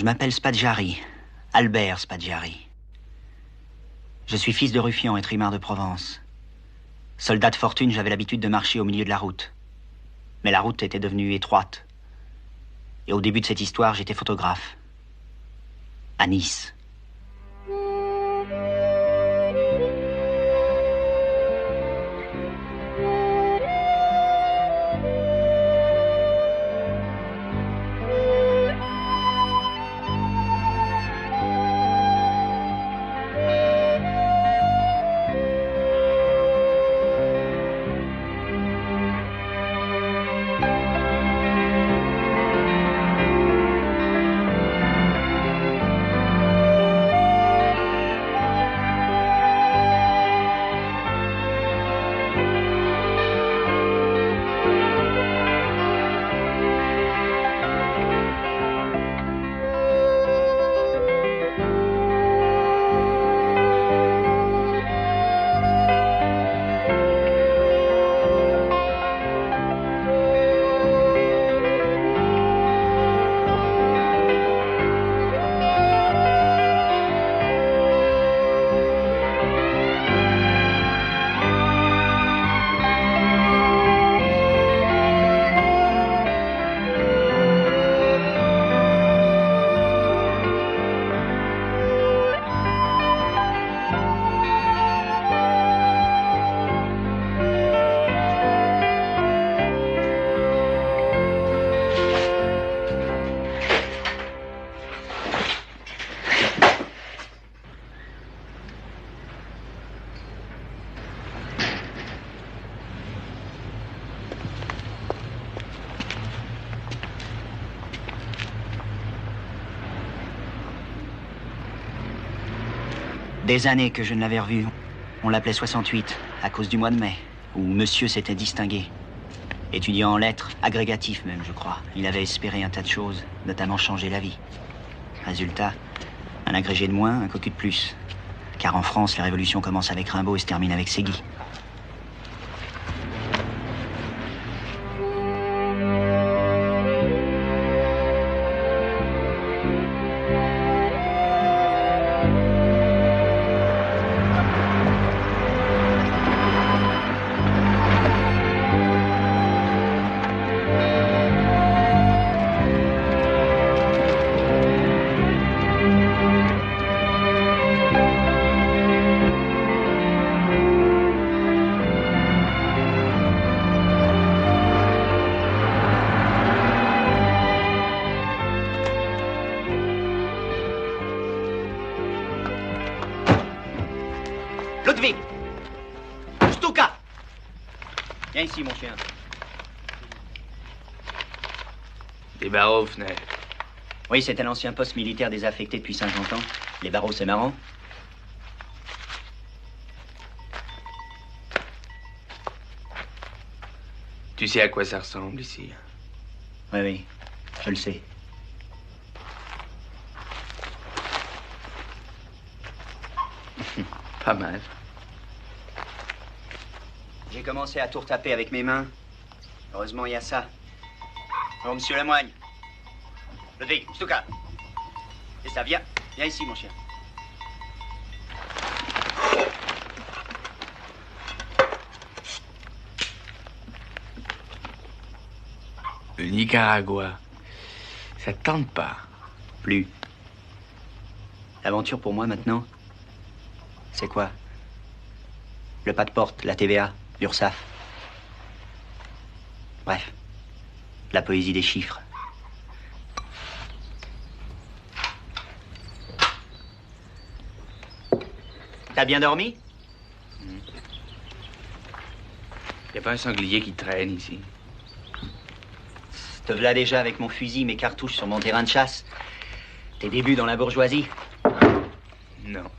Je m'appelle Spadjari, Albert Spadjari. Je suis fils de ruffian et trimard de Provence. Soldat de fortune, j'avais l'habitude de marcher au milieu de la route. Mais la route était devenue étroite. Et au début de cette histoire, j'étais photographe. À Nice. Des années que je ne l'avais revu. On l'appelait 68, à cause du mois de mai, où monsieur s'était distingué. Étudiant en lettres, agrégatif même, je crois. Il avait espéré un tas de choses, notamment changer la vie. Résultat, un agrégé de moins, un cocu de plus. Car en France, la révolution commence avec Rimbaud et se termine avec Ségui. Ludwig! Stuka! Viens ici, mon chien. Des barreaux aux fenêtres. Oui, c'était l'ancien poste militaire désaffecté depuis 50 ans. Les barreaux, c'est marrant. Tu sais à quoi ça ressemble ici? Oui, oui, je le sais. Pas mal. J'ai commencé à tout retaper avec mes mains. Heureusement, il y a ça. Oh, monsieur Lemoigne. Ludwig, Stuka. Et ça, viens. Viens ici, mon chien. Le Nicaragua. Ça te tente pas? Plus. L'aventure pour moi, maintenant, c'est quoi? Le pas de porte, la TVA, l'URSSAF. Bref, la poésie des chiffres. T'as bien dormi? Y a pas un sanglier qui traîne ici? Te v'là déjà avec mon fusil, mes cartouches sur mon terrain de chasse. Tes débuts dans la bourgeoisie? Non.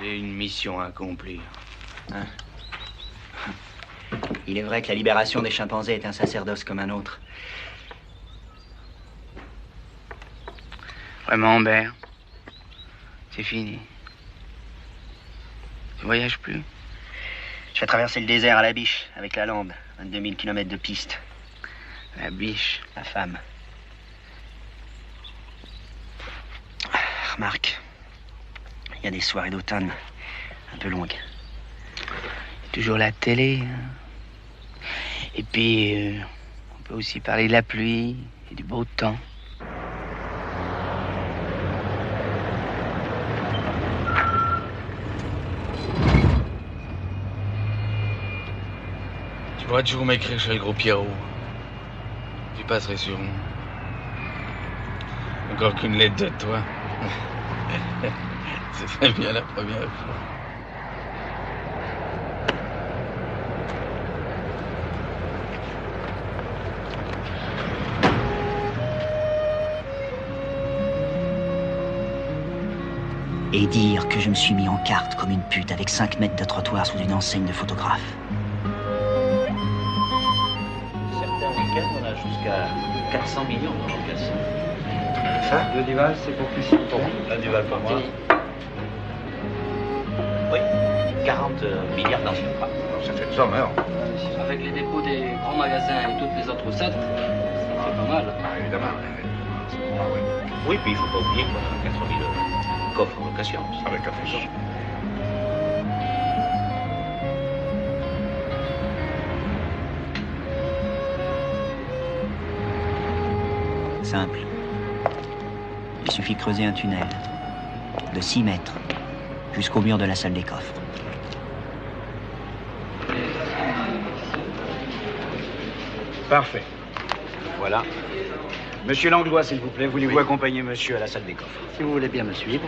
J'ai une mission à accomplir. Hein? Il est vrai que la libération des chimpanzés est un sacerdoce comme un autre. Vraiment, Bert? C'est fini. Tu voyages plus? Je vais traverser le désert à la biche, avec la lande. 22 000 kilomètres de piste. La biche. La femme. Remarque, il y a des soirées d'automne un peu longues. Toujours la télé. Hein. Et puis, on peut aussi parler de la pluie et du beau temps. Tu pourras toujours m'écrire chez le gros Pierrot. Tu passerais sur moi. Encore qu'une lettre de toi. C'était bien la première fois. Et dire que je me suis mis en carte comme une pute avec 5 mètres de trottoir sous une enseigne de photographe. Certains week-ends, on a jusqu'à 400 millions de locations. Ça, le Duval, c'est pour qui? Pour moi. Le Duval pour moi. Oui, 40 milliards d'emprunt. Ça fait de somme, hein. Avec les dépôts des grands magasins et toutes les autres recettes, ça fait pas mal. Ah, évidemment. Ah, oui. Oui, puis il ne faut pas oublier qu'on a 4 000 coffres en location. Avec la fiche. Simple. Il suffit de creuser un tunnel de 6 mètres jusqu'au mur de la salle des coffres. Parfait. Voilà. Monsieur Langlois, s'il vous plaît, voulez-vous accompagner monsieur à la salle des coffres? Si vous voulez bien me suivre.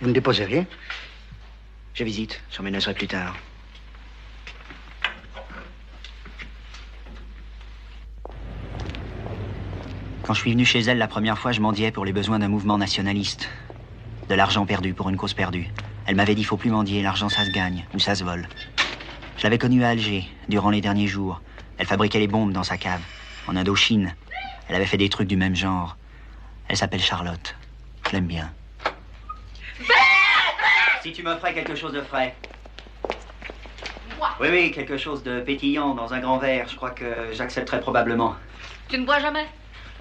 Vous ne déposez rien? Je visite, je m'emménagerai plus tard. Quand je suis venu chez elle la première fois, je mendiais pour les besoins d'un mouvement nationaliste. De l'argent perdu pour une cause perdue. Elle m'avait dit, faut plus mendier, l'argent ça se gagne, ou ça se vole. Je l'avais connue à Alger, durant les derniers jours. Elle fabriquait les bombes dans sa cave, en Indochine. Elle avait fait des trucs du même genre. Elle s'appelle Charlotte. Je l'aime bien. Si tu m'offrais quelque chose de frais. Moi. Oui, oui, quelque chose de pétillant dans un grand verre. Je crois que j'accepterais probablement. Tu ne bois jamais?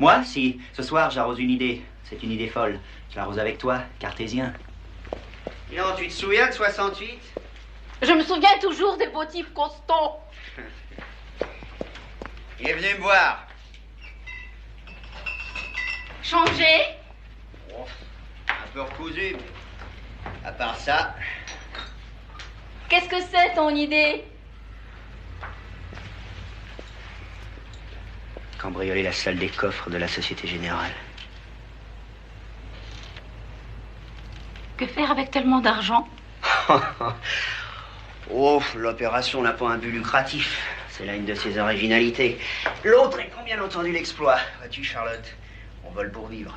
Moi, si. Ce soir, j'arrose une idée. C'est une idée folle. Je l'arrose avec toi, cartésien. Non, tu te souviens de 68? Je me souviens toujours des beaux types constants. Il est venu me voir. Changé? Oh, un peu recousu, mais à part ça... Qu'est-ce que c'est ton idée? Cambrioler la salle des coffres de la Société Générale. Que faire avec tellement d'argent? Oh, l'opération n'a pas un but lucratif. C'est là une de ses originalités. L'autre est, bien entendu, l'exploit. Vois-tu, Charlotte, on vole pour vivre.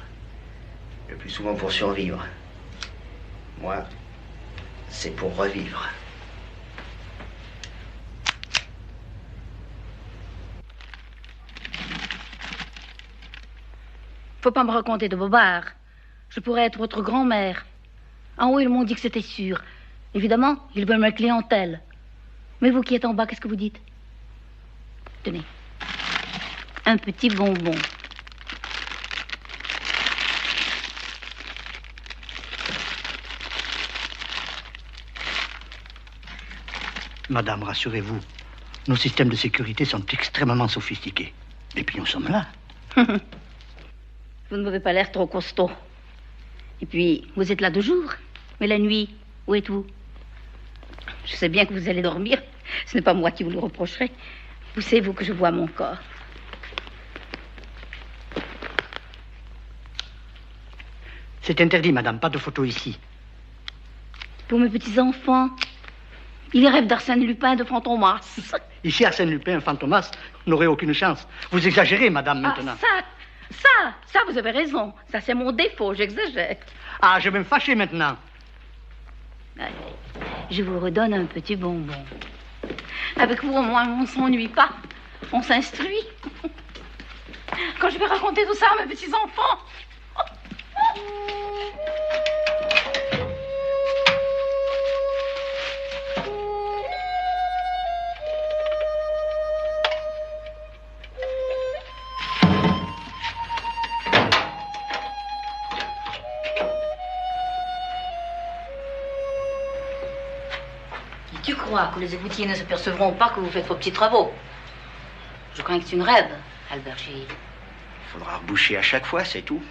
Le plus souvent pour survivre. Moi, c'est pour revivre. Faut pas me raconter de bobards. Je pourrais être votre grand-mère. En haut, ils m'ont dit que c'était sûr. Évidemment, ils veulent ma clientèle. Mais vous qui êtes en bas, qu'est-ce que vous dites? Tenez. Un petit bonbon. Madame, rassurez-vous, nos systèmes de sécurité sont extrêmement sophistiqués. Et puis nous sommes là. Vous ne m'avez pas l'air trop costaud. Et puis, vous êtes là de jour. Mais la nuit, où êtes-vous? Je sais bien que vous allez dormir. Ce n'est pas moi qui vous le reprocherai. Poussez-vous que je vois mon corps. C'est interdit, madame. Pas de photos ici. Pour mes petits-enfants, Il rêve d'Arsène Lupin, de Fantomas. Ici, Arsène Lupin, Fantomas, n'aurait aucune chance. Vous exagérez, madame, maintenant. Ça, vous avez raison. Ça, c'est mon défaut, j'exagère. Ah, je vais me fâcher maintenant. Allez, je vous redonne un petit bonbon. Avec vous, au moins, on ne s'ennuie pas. On s'instruit. Quand je vais raconter tout ça à mes petits-enfants. Tu crois que les égoutiers ne s'apercevront pas que vous faites vos petits travaux? Je crains que tu ne rêves, Albert Chéri. Il faudra reboucher à chaque fois, c'est tout.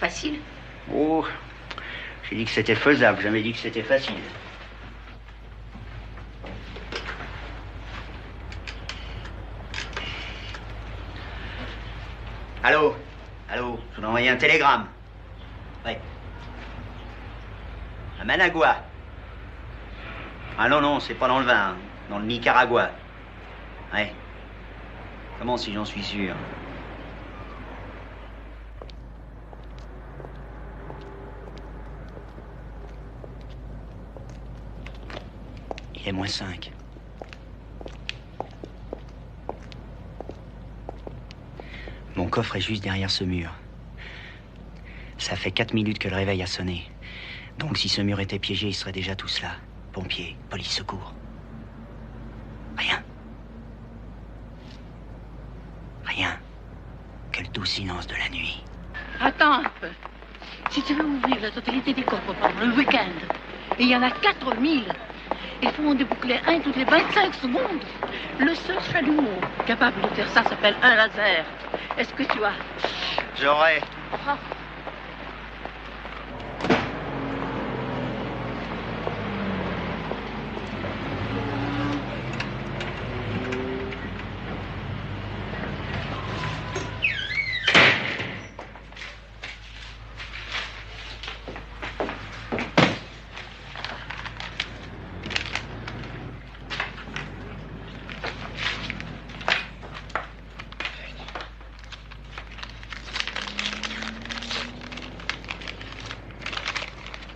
Facile. Oh, j'ai dit que c'était faisable, jamais dit que c'était facile. Allô? Allô? Je vous ai envoyé un télégramme. Ouais. À Managua. Ah non, non, c'est pas dans le vin, hein. Dans le Nicaragua. Ouais. Comment si j'en suis sûr? Il est -5. Mon coffre est juste derrière ce mur. Ça fait 4 minutes que le réveil a sonné. Donc si ce mur était piégé, il serait déjà tous là. Pompiers, police, secours. Rien. Rien. Que le doux silence de la nuit. Attends un peu. Si tu veux ouvrir la totalité des coffres pendant le week-end, et il y en a 4000, il faut en déboucler un toutes les 25 secondes. Le seul chalumeau capable de faire ça s'appelle un laser. Est-ce que tu as? J'aurais. Ah.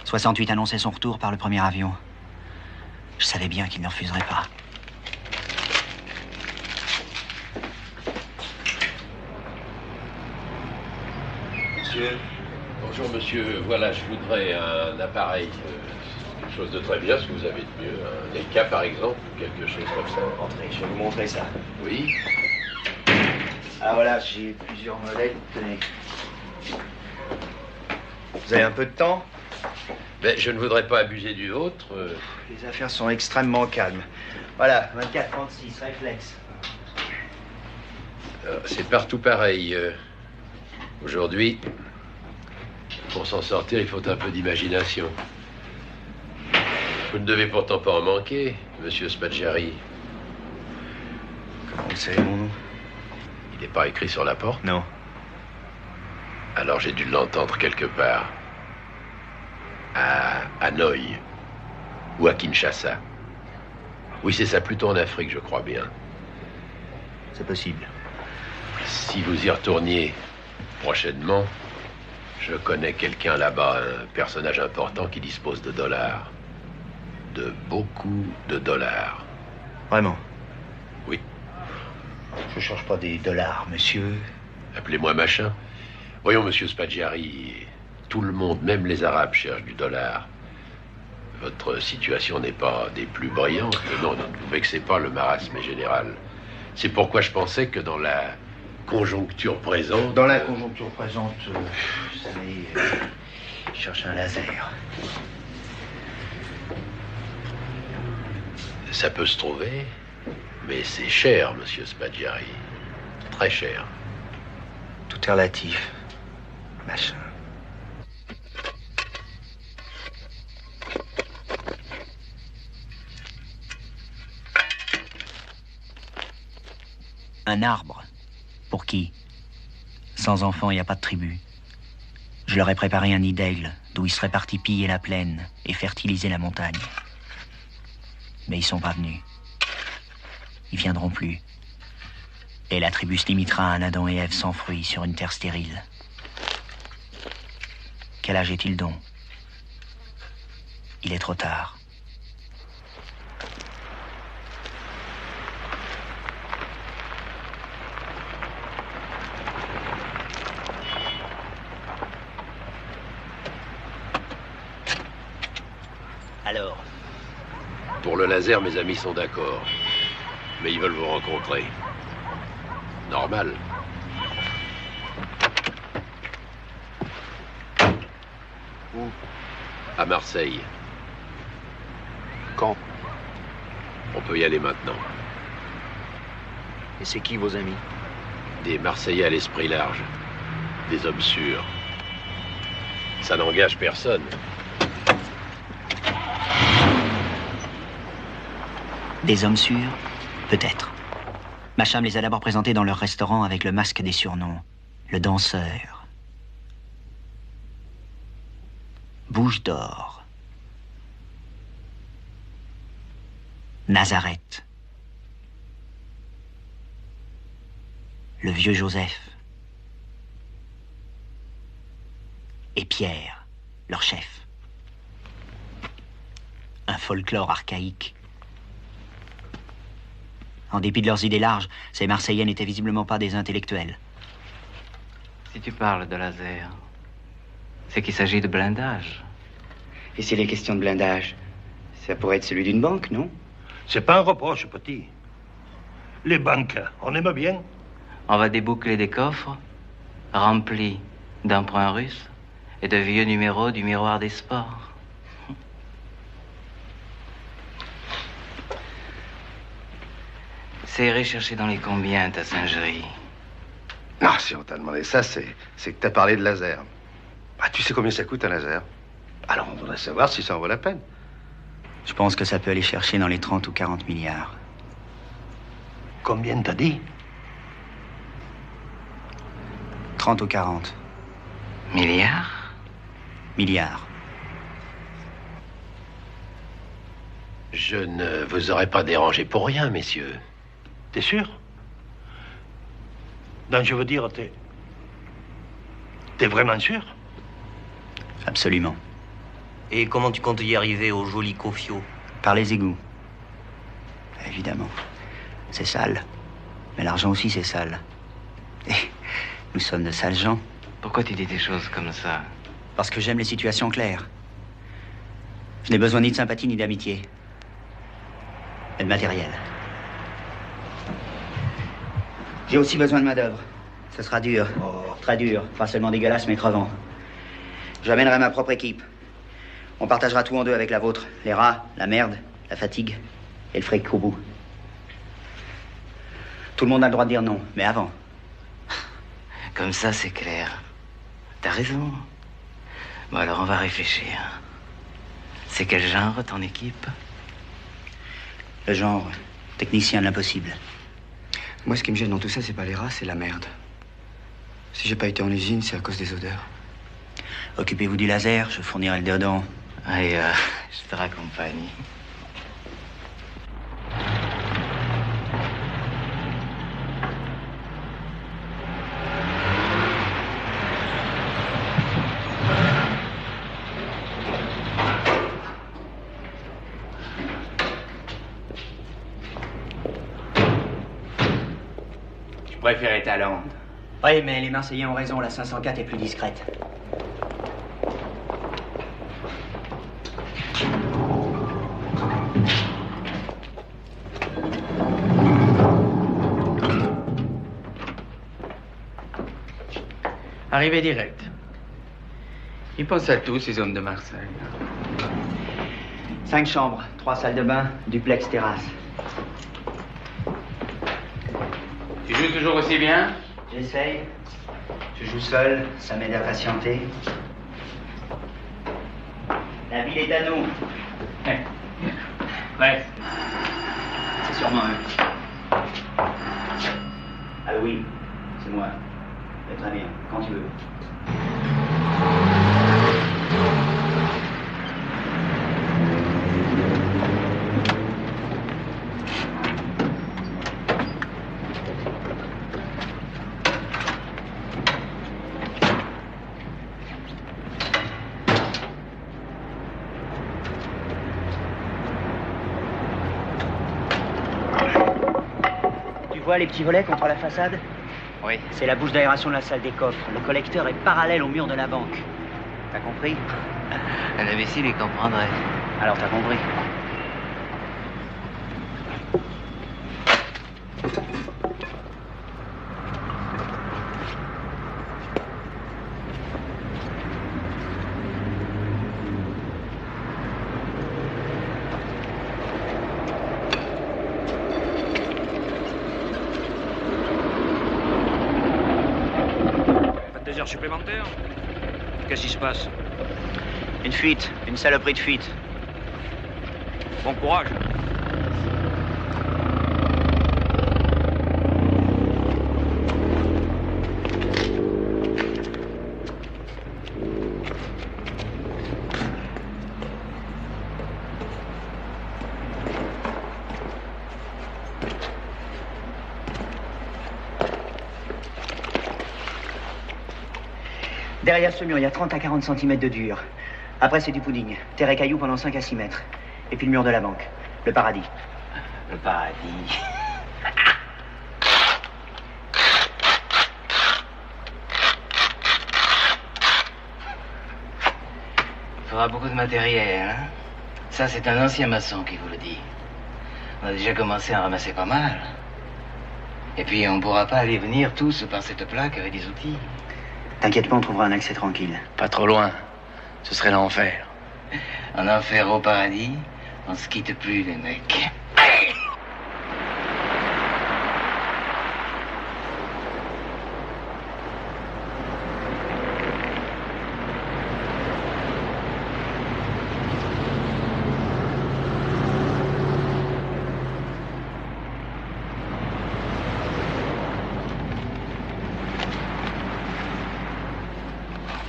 « 68 annonçait son retour par le premier avion. Je savais bien qu'il ne refuserait pas. Monsieur. Bonjour, monsieur. Voilà, je voudrais un appareil. Quelque chose de très bien, ce que vous avez de mieux. Un Leica, par exemple, ou quelque chose comme ça. Entrez, je vais vous montrer ça. Oui. Ah voilà, j'ai plusieurs modèles. Tenez. Vous avez un peu de temps? Ben, je ne voudrais pas abuser du vôtre. Les affaires sont extrêmement calmes. Voilà, 24-36, réflexe. C'est partout pareil. Aujourd'hui, pour s'en sortir, il faut un peu d'imagination. Vous ne devez pourtant pas en manquer, monsieur Spaggiari. Comment vous savez mon nom? Il n'est pas écrit sur la porte? Non. Alors j'ai dû l'entendre quelque part. À Hanoï. Ou à Kinshasa. Oui, c'est ça, plutôt en Afrique, je crois bien. C'est possible. Si vous y retourniez prochainement, je connais quelqu'un là-bas, un personnage important qui dispose de dollars. De beaucoup de dollars. Vraiment? Oui. Je cherche pas des dollars, monsieur. Appelez-moi machin. Voyons, monsieur Spaggiari, tout le monde, même les Arabes, cherchent du dollar. Votre situation n'est pas des plus brillantes. Non, ne vous vexez pas, le marasme est général. C'est pourquoi je pensais que dans la conjoncture présente... Dans la conjoncture présente, vous savez, je cherche un laser. Ça peut se trouver, mais c'est cher, monsieur Spaggiari. Très cher. Tout est relatif. Machin. Un arbre. Pour qui? Sans enfants, il n'y a pas de tribu. Je leur ai préparé un nid d'aigle, d'où ils seraient partis piller la plaine et fertiliser la montagne. Mais ils sont pas venus. Ils viendront plus. Et la tribu se limitera à un Adam et Ève sans fruits sur une terre stérile. Quel âge est-il donc? Il est trop tard. Alors? Pour le laser, mes amis sont d'accord. Mais ils veulent vous rencontrer. Normal. Où? À Marseille. Quand? On peut y aller maintenant. Et c'est qui vos amis? Des Marseillais à l'esprit large. Des hommes sûrs. Ça n'engage personne. Des hommes sûrs? Peut-être. Macham les a d'abord présentés dans leur restaurant avec le masque des surnoms. Le danseur. Bouche d'or. Nazareth. Le vieux Joseph. Et Pierre, leur chef. Un folklore archaïque. En dépit de leurs idées larges, ces Marseillais n'étaient visiblement pas des intellectuels. Si tu parles de laser, c'est qu'il s'agit de blindage. Et s'il est question de blindage, ça pourrait être celui d'une banque, non? C'est pas un reproche, petit. Les banques, on aime bien. On va déboucler des coffres remplis d'emprunts russes et de vieux numéros du miroir des sports. C'est rechercher dans les combien, ta singerie. Non, si on t'a demandé ça, c'est que t'as parlé de laser. Ah, tu sais combien ça coûte un laser? Alors on voudrait savoir si ça en vaut la peine. Je pense que ça peut aller chercher dans les 30 ou 40 milliards. Combien t'as dit? 30 ou 40. Milliards? Milliards. Je ne vous aurais pas dérangé pour rien, messieurs. T'es sûr? Non, je veux dire, t'es vraiment sûr? Absolument. Et comment tu comptes y arriver au joli Cofio? Par les égouts. Évidemment. C'est sale. Mais l'argent aussi, c'est sale. Et nous sommes de sales gens. Pourquoi tu dis des choses comme ça? Parce que j'aime les situations claires. Je n'ai besoin ni de sympathie ni d'amitié. Mais de matériel. J'ai aussi besoin de main-d'œuvre. Ce sera dur. Très dur. Pas seulement dégueulasse, mais crevant. J'amènerai ma propre équipe. On partagera tout en deux avec la vôtre. Les rats, la merde, la fatigue et le fric au bout. Tout le monde a le droit de dire non, mais avant. Comme ça, c'est clair. T'as raison. Bon, alors on va réfléchir. C'est quel genre, ton équipe? Le genre technicien de l'impossible. Moi, ce qui me gêne dans tout ça, c'est pas les rats, c'est la merde. Si j'ai pas été en usine, c'est à cause des odeurs. Occupez-vous du laser, je fournirai le déodorant. Allez, je te raccompagne. Je préfère être à Londres. Oui, mais les Marseillais ont raison, la 504 est plus discrète. Arrivée directe. Ils pensent à tout, ces hommes de Marseille. 5 chambres, 3 salles de bain, duplex terrasse. Tu joues toujours aussi bien? J'essaye. Je joue seul, ça m'aide à patienter. La ville est à nous. Ouais. C'est sûrement eux. Allô, oui, c'est moi. Très bien, quand tu veux. vois les petits volets contre la façade? Oui. C'est la bouche d'aération de la salle des coffres. Le collecteur est parallèle au mur de la banque. T'as compris? Un imbécile, il comprendrait. Alors t'as compris. Des heures supplémentaires? Qu'est-ce qui se passe? Une fuite, une saloperie de fuite. Bon courage. Derrière ce mur, il y a 30 à 40 cm de dur. Après, c'est du pudding. Terre et cailloux pendant 5 à 6 mètres. Et puis le mur de la banque. Le paradis. Le paradis. Il faudra beaucoup de matériel, hein? Ça, c'est un ancien maçon qui vous le dit. On a déjà commencé à en ramasser pas mal. Et puis, on ne pourra pas aller venir tous par cette plaque avec des outils. T'inquiète pas, on trouvera un accès tranquille. Pas trop loin. Ce serait l'enfer. En enfer au paradis, on se quitte plus, les mecs.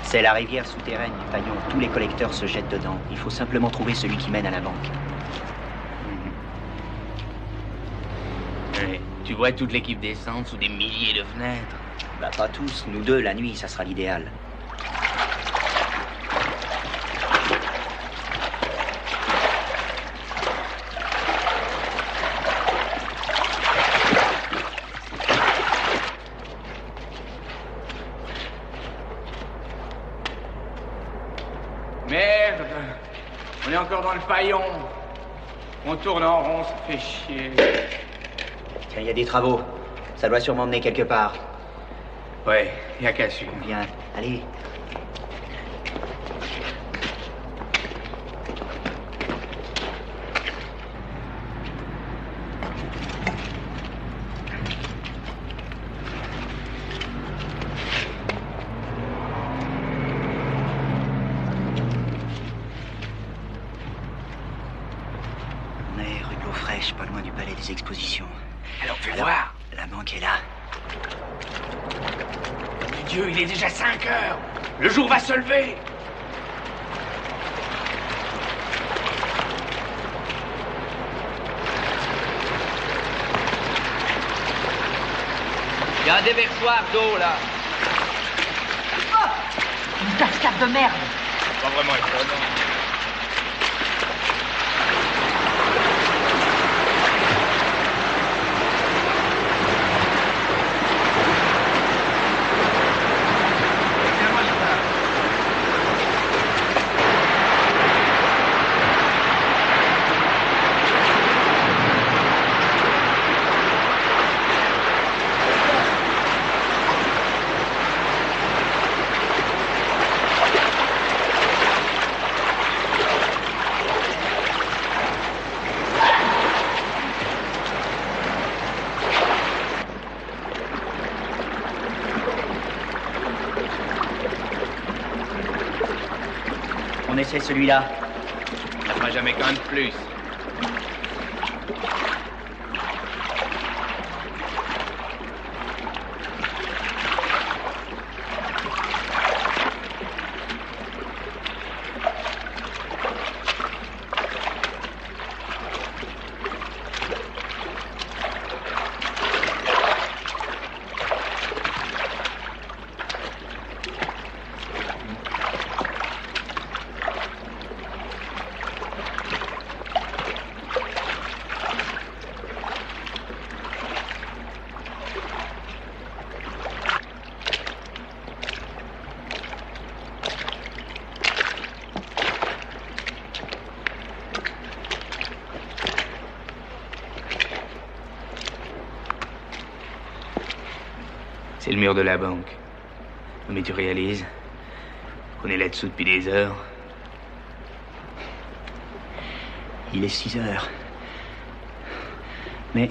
C'est la rivière souterraine du Paillon. Tous les collecteurs se jettent dedans. Il faut simplement trouver celui qui mène à la banque. Ouais, tu vois toute l'équipe descendre sous des milliers de fenêtres. Bah pas tous, nous deux, la nuit, ça sera l'idéal. Merde, on est encore dans le paillon. On tourne en rond, ça fait chier. Tiens, il y a des travaux. Ça doit sûrement mener quelque part. Ouais, y a qu'à suivre. Viens, allez. On est rue de l'Eau Fraîche, pas loin du palais des expositions. Alors, fais voir. La banque est là. Mon Dieu, il est déjà 5 heures. Le jour va se lever. Il y a un déversoir d'eau, là. Oh, une cascade de merde. Pas vraiment étonnant. On essaie celui-là. Ça fera jamais qu'un de plus. C'est le mur de la banque. Mais tu réalises qu'on est là-dessous depuis des heures. Il est 6 heures. Mais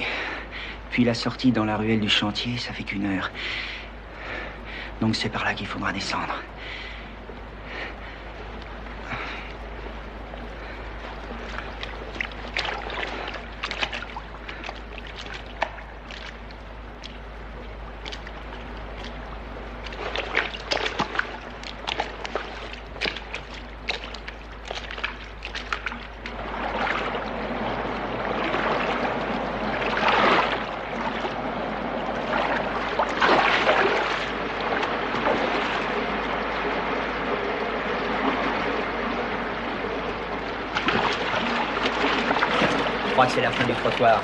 puis la sortie dans la ruelle du chantier, ça fait qu'1 heure. Donc c'est par là qu'il faudra descendre. Je crois que c'est la fin du trottoir.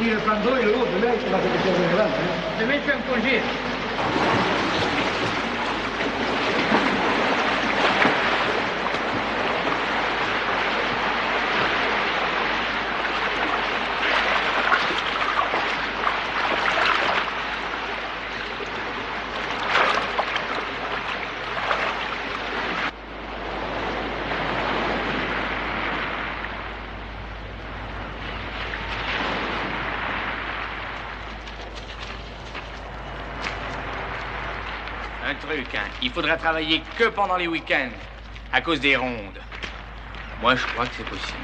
Giro quando io lo lei la sezione grande. Se mette un po' giro. Un truc, hein. Il faudra travailler que pendant les week-ends, à cause des rondes. Moi, je crois que c'est possible.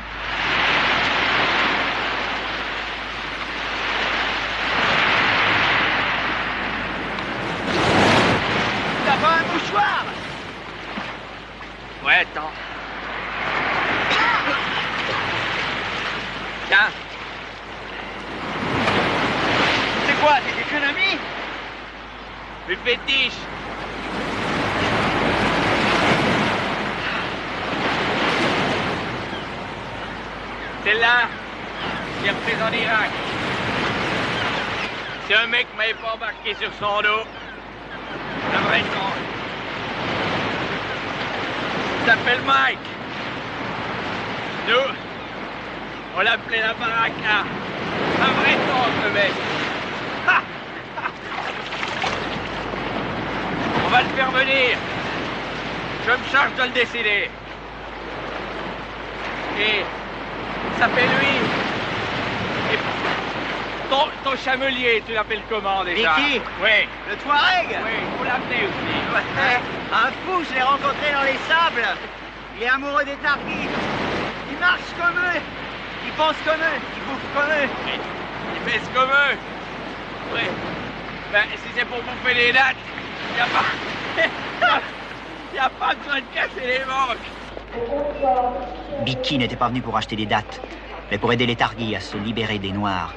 T'as pas un mouchoir? Ouais, attends. Tiens. C'est quoi, des économies? Une fétiche. Celle-là, j'ai reprise en Irak. Si un mec m'avait pas embarqué sur son dos, un vrai con. Il s'appelle Mike. Nous, on l'appelait la baraka. Un vrai con, ce mec. On va le faire venir. Je me charge de le décider. Et ça fait lui. Et ton chamelier, tu l'appelles comment déjà? Vicky? Oui. Le Touareg? Oui, faut l'appeler aussi. Ouais, un fou, je l'ai rencontré dans les sables. Il est amoureux des targuis. Il marche comme eux. Il pense comme eux. Il bouffe comme eux. Il fait comme eux. Oui. Ben, si c'est pour bouffer les dates, y a pas... y a pas besoin de casser les banques. Bicky n'était pas venu pour acheter des dattes, mais pour aider les Targhis à se libérer des Noirs.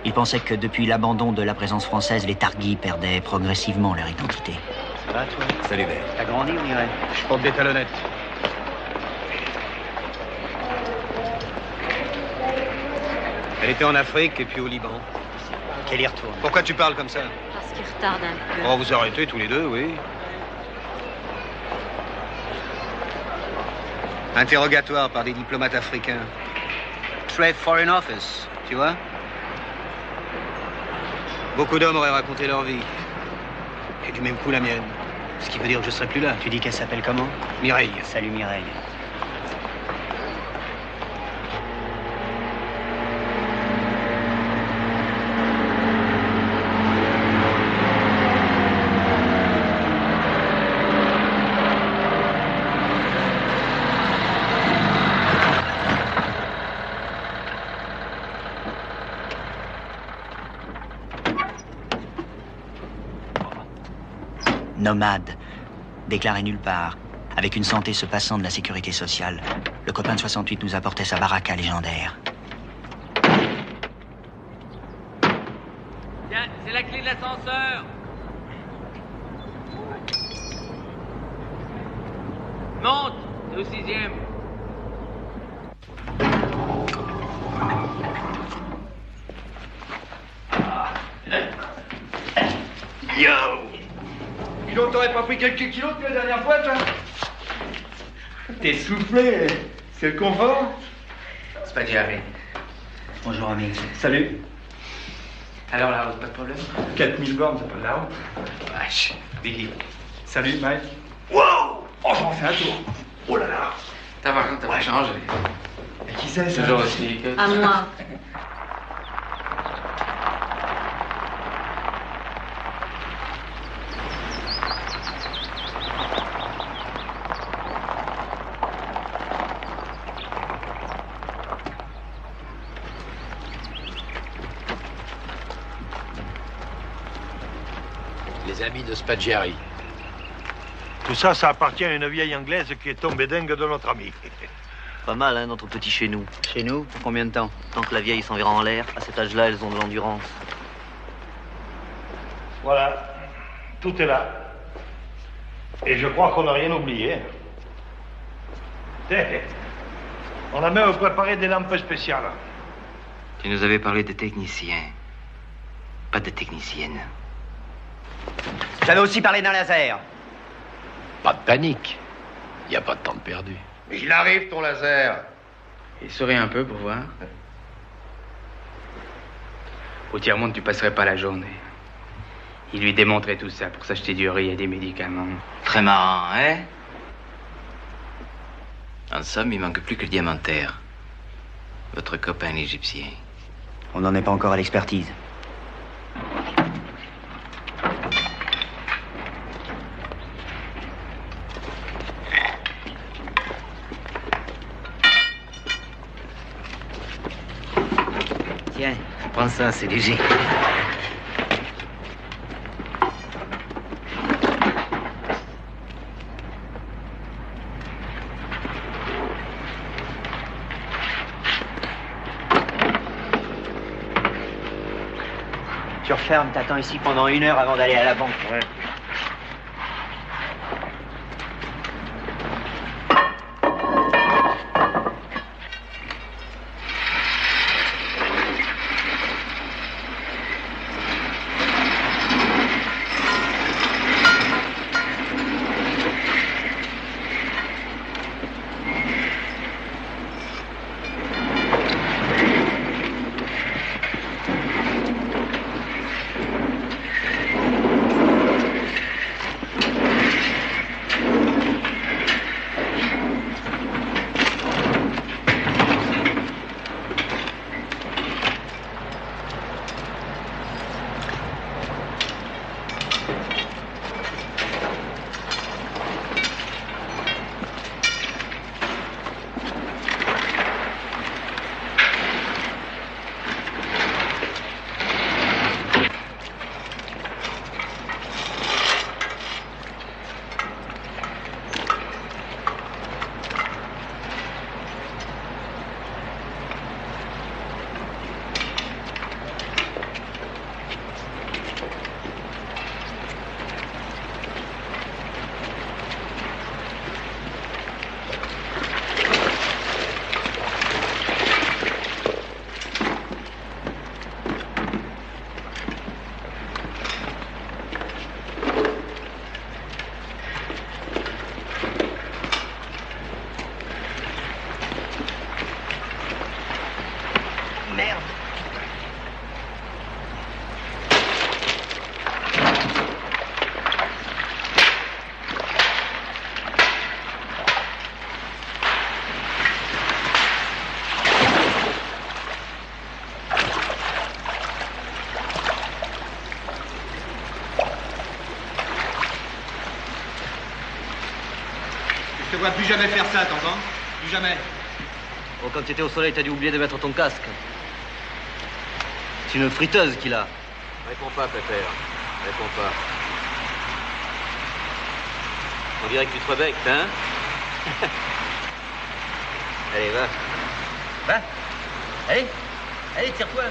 Il pensait que depuis l'abandon de la présence française, les Targhis perdaient progressivement leur identité. Ça va, toi? Salut, Vert. T'as grandi, on dirait. Je porte des talonnettes. Elle était en Afrique et puis au Liban. Qu'elle y retourne. Pourquoi tu parles comme ça? Parce qu'il retarde un peu. Oh, vous arrêtez tous les deux, oui. Interrogatoire par des diplomates africains. Straight Foreign Office, tu vois? Beaucoup d'hommes auraient raconté leur vie. Et du même coup la mienne. Ce qui veut dire que je serai plus là. Tu dis qu'elle s'appelle comment? Mireille. Salut, Mireille. Nomade, déclaré nulle part, avec une santé se passant de la sécurité sociale, le copain de 68 nous apportait sa baraka légendaire. Tiens, c'est la clé de l'ascenseur. Monte, c'est au 6e. Yo! Dis donc, t'aurais pas pris quelques kilos depuis la dernière fois, toi? T'es soufflé, c'est le confort? Spaghiari. Bonjour, ami. Salut. Alors la route, pas de problème? 4000 bornes, c'est pas de la route. Wesh, Biggie. Salut, Mike. Wow! Oh, j'en fais un tour. Oh là là! T'as pas changé. Et qui c'est, ça? Toujours aussi. À moi. Les amis de Spaggiari. Tout ça, ça appartient à une vieille anglaise qui est tombée dingue de notre ami. Pas mal, hein, notre petit chez nous. Chez nous, pour combien de temps? Tant que la vieille s'enverra en l'air, à cet âge-là, elles ont de l'endurance. Voilà, tout est là. Et je crois qu'on n'a rien oublié. On a même préparé des lampes spéciales. Tu nous avais parlé de techniciens, pas de techniciennes. J'avais aussi parlé d'un laser. Pas de panique. Il n'y a pas de temps de perdu. Il arrive, ton laser. Il sourit un peu pour voir. Au tiers-monde, tu passerais pas la journée. Il lui démontrait tout ça pour s'acheter du riz et des médicaments. Très marrant, hein? En somme, il manque plus que le diamantaire. Votre copain l'Égyptien. On n'en est pas encore à l'expertise. Tiens, prends ça, c'est léger. Tu refermes, t'attends ici pendant 1 heure avant d'aller à la banque. Ouais. Je te vois plus jamais faire ça, t'entends? Plus jamais. Oh, quand tu étais au soleil, t'as dû oublier de mettre ton casque. C'est une friteuse qu'il a. Réponds pas, Pépère. Réponds pas. On dirait que tu te rebectes, hein? Allez, va. Va. Allez. Allez, tire-toi.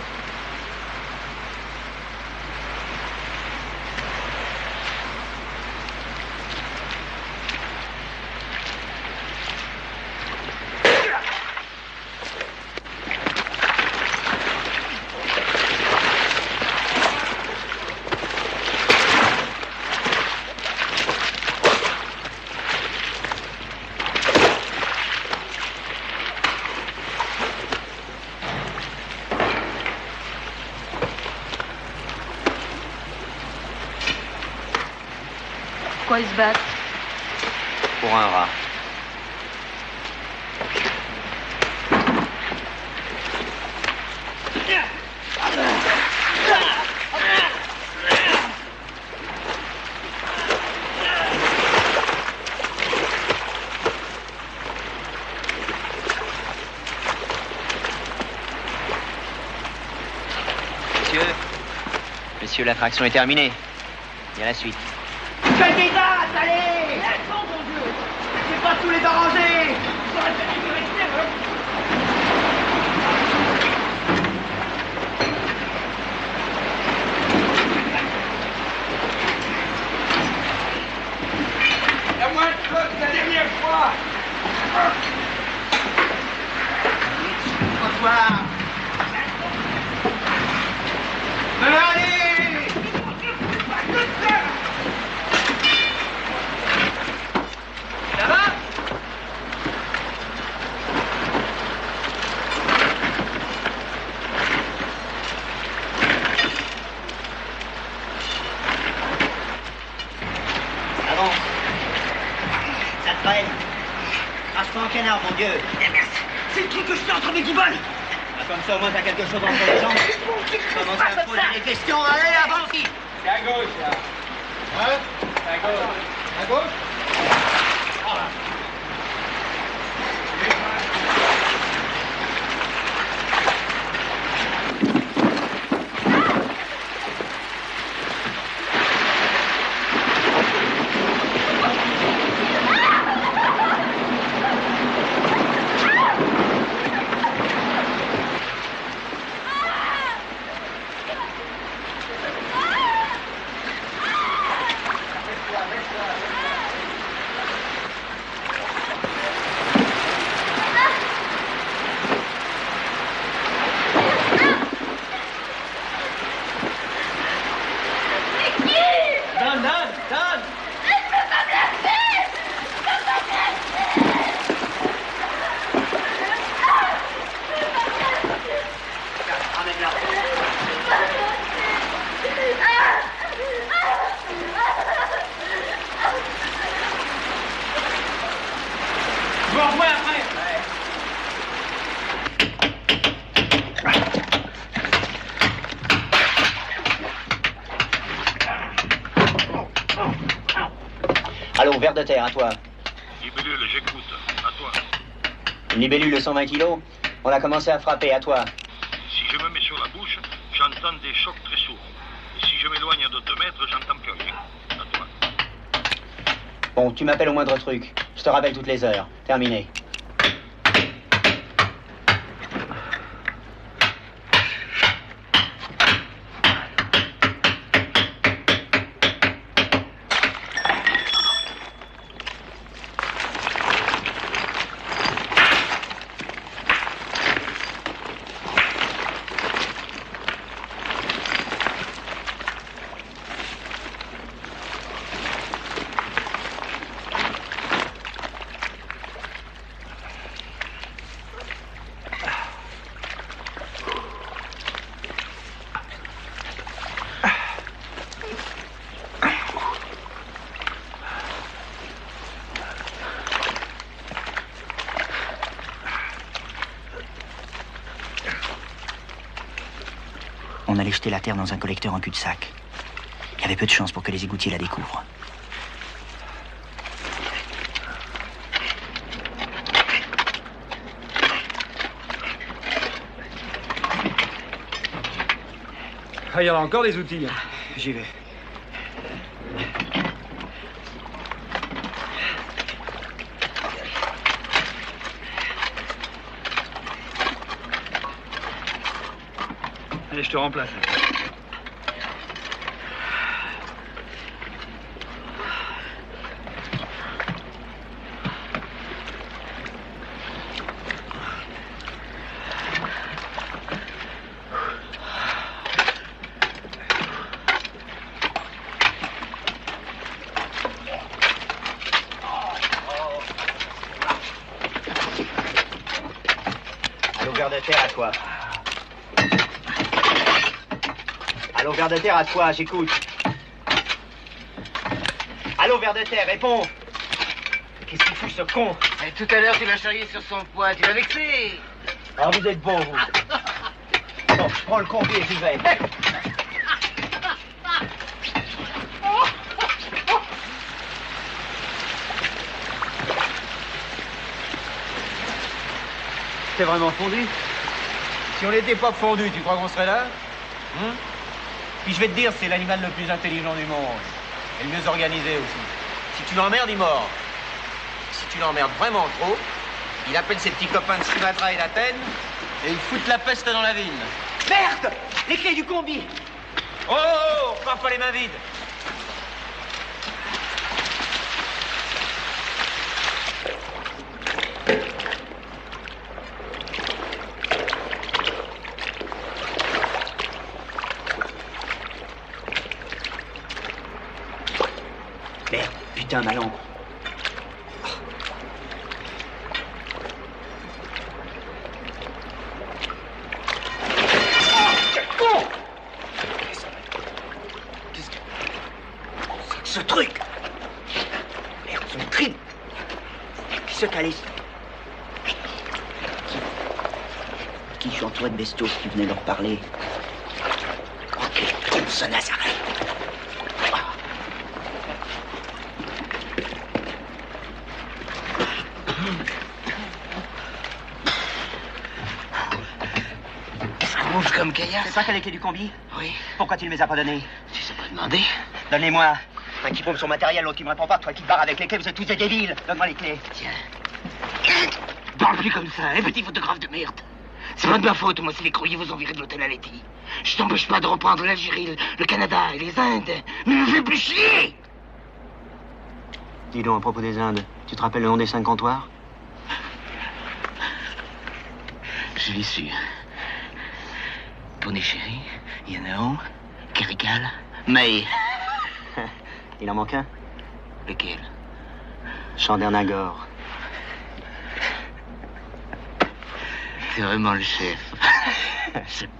Pourquoi ils se battent? Pour un rat. Monsieur, l'attraction est terminée. Il y a la suite. Quel visage, allez! Laissons, mon Dieu! C'est pas tous les arrangés! J'aurais fallu me rester, La moins de choses que la dernière fois! Bonsoir! Mais allez! Ça va? Avance. Ça traîne. Crache-toi en canard, mon Dieu. Merci. C'est le truc que je fais entre mes guibolles. Comme ça, au moins, t'as quelque chose entre les jambes. Commence à me poser des questions. Allez, avance. C'est à gauche, là. Hein? C'est à gauche. À gauche? Ah là. Je vous revois après. Allô, ver de terre, à toi. Libellule, j'écoute. À toi. Une libellule de 120 kilos. On a commencé à frapper, à toi. Si je me mets sur la bouche, j'entends des chocs très sourds. Et si je m'éloigne de 2 mètres, j'entends plus rien. À toi. Bon, tu m'appelles au moindre truc. Je te rappelle toutes les heures. Terminé. On allait jeter la terre dans un collecteur en cul-de-sac. Il y avait peu de chance pour que les égoutiers la découvrent. Ah, il y en a encore des outils. J'y vais. Allez, je te remplace. Allô, ver de terre, à toi. Allô, ver de terre, à toi, j'écoute. Allô, ver de terre, réponds. Qu'est-ce qu'il fout, ce con? Et tout à l'heure, tu l'as charrié sur son poids, tu l'as vexé. Ah, vous êtes bon, vous. Bon, je prends le combi et j'y vais. T'es vraiment fondu? Si on n'était pas fondu, tu crois qu'on serait là? Puis je vais te dire, c'est l'animal le plus intelligent du monde. Et le mieux organisé aussi. Si tu l'emmerdes, il mord. Si tu l'emmerdes vraiment trop, il appelle ses petits copains de Sumatra et d'Athènes et il fout la peste dans la ville. Merde! Les clés du combi! Oh, oh, oh, pas les mains vides. Merde, putain, ma langue. Ce truc! Merde, son crime! Qui se calisse? Qui je suis entouré de bestiaux qui venaient leur parler? Ok, comme ce Nazareth! Rouge comme caillasse. C'est pas qu'elle est clé du combi? Oui. Pourquoi tu ne me les as pas données? Tu sais pas demander. Donne-les-moi. Un qui pompe son matériel, l'autre qui me répond pas, toi qui te barres avec les clés, vous êtes tous des débiles. Donne-moi les clés. Tiens. Parle plus comme ça, hein, petit photographe de merde. C'est pas de ma faute, moi, si les courriers vous ont viré de l'hôtel à Letty. Je t'empêche pas de reprendre l'Algérie, le Canada et les Indes. Mais me fais plus chier! Dis donc, à propos des Indes, tu te rappelles le nom des 5 comptoirs? Je l'ai su. Pondichéry, Yanao, Kérigal, May. Il en manque un? Lequel? Chandernagore. C'est vraiment le chef. C'est beau.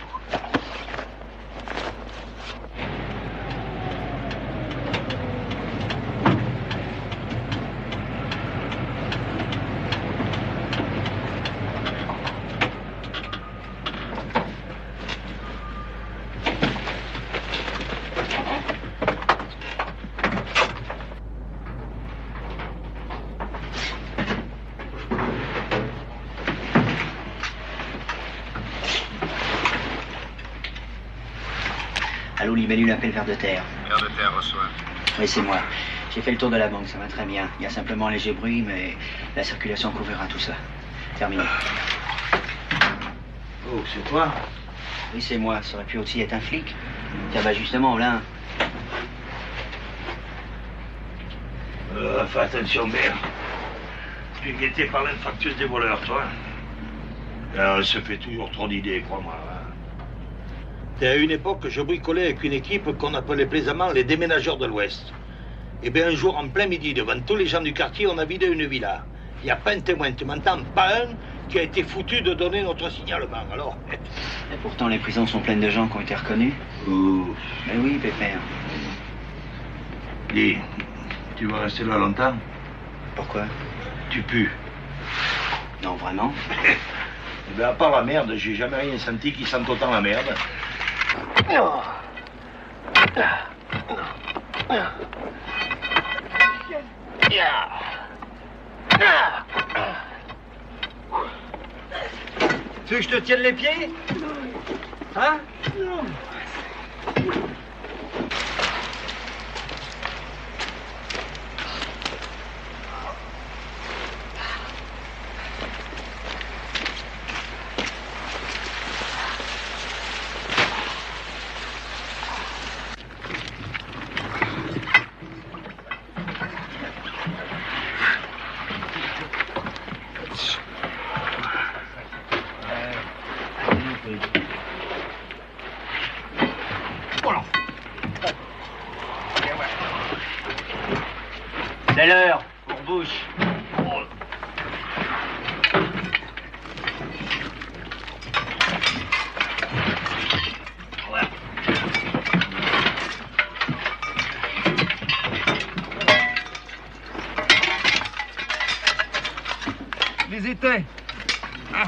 Allô, Libellule appelle Ver de terre. Ver de terre reçoit. Oui, c'est moi. J'ai fait le tour de la banque, ça va très bien. Il y a simplement un léger bruit, mais la circulation couvrira tout ça. Terminé. Oh, c'est toi? Oui, c'est moi. Ça aurait pu aussi être un flic. Tiens, bah justement, là. Fais attention, Bert. Tu es guetté par l'infarctus des voleurs, toi. Alors, elle se fait toujours trop d'idées, crois-moi. Hein. Et à une époque, je bricolais avec une équipe qu'on appelait plaisamment les déménageurs de l'Ouest. Et bien, un jour, en plein midi, devant tous les gens du quartier, on a vidé une villa. Il n'y a pas un témoin, tu m'entends? Pas un qui a été foutu de donner notre signalement, alors. Et pourtant, les prisons sont pleines de gens qui ont été reconnus. Ouh. Mais oui, Pépère. Dis, tu vas rester là longtemps? Pourquoi? Tu pues. Non, vraiment? Eh bien, à part la merde, j'ai jamais rien senti qui sente autant la merde. Non. Tu veux que je te tienne les pieds? Hein? Non. C'est l'heure, pour bouche. étaient. Ah.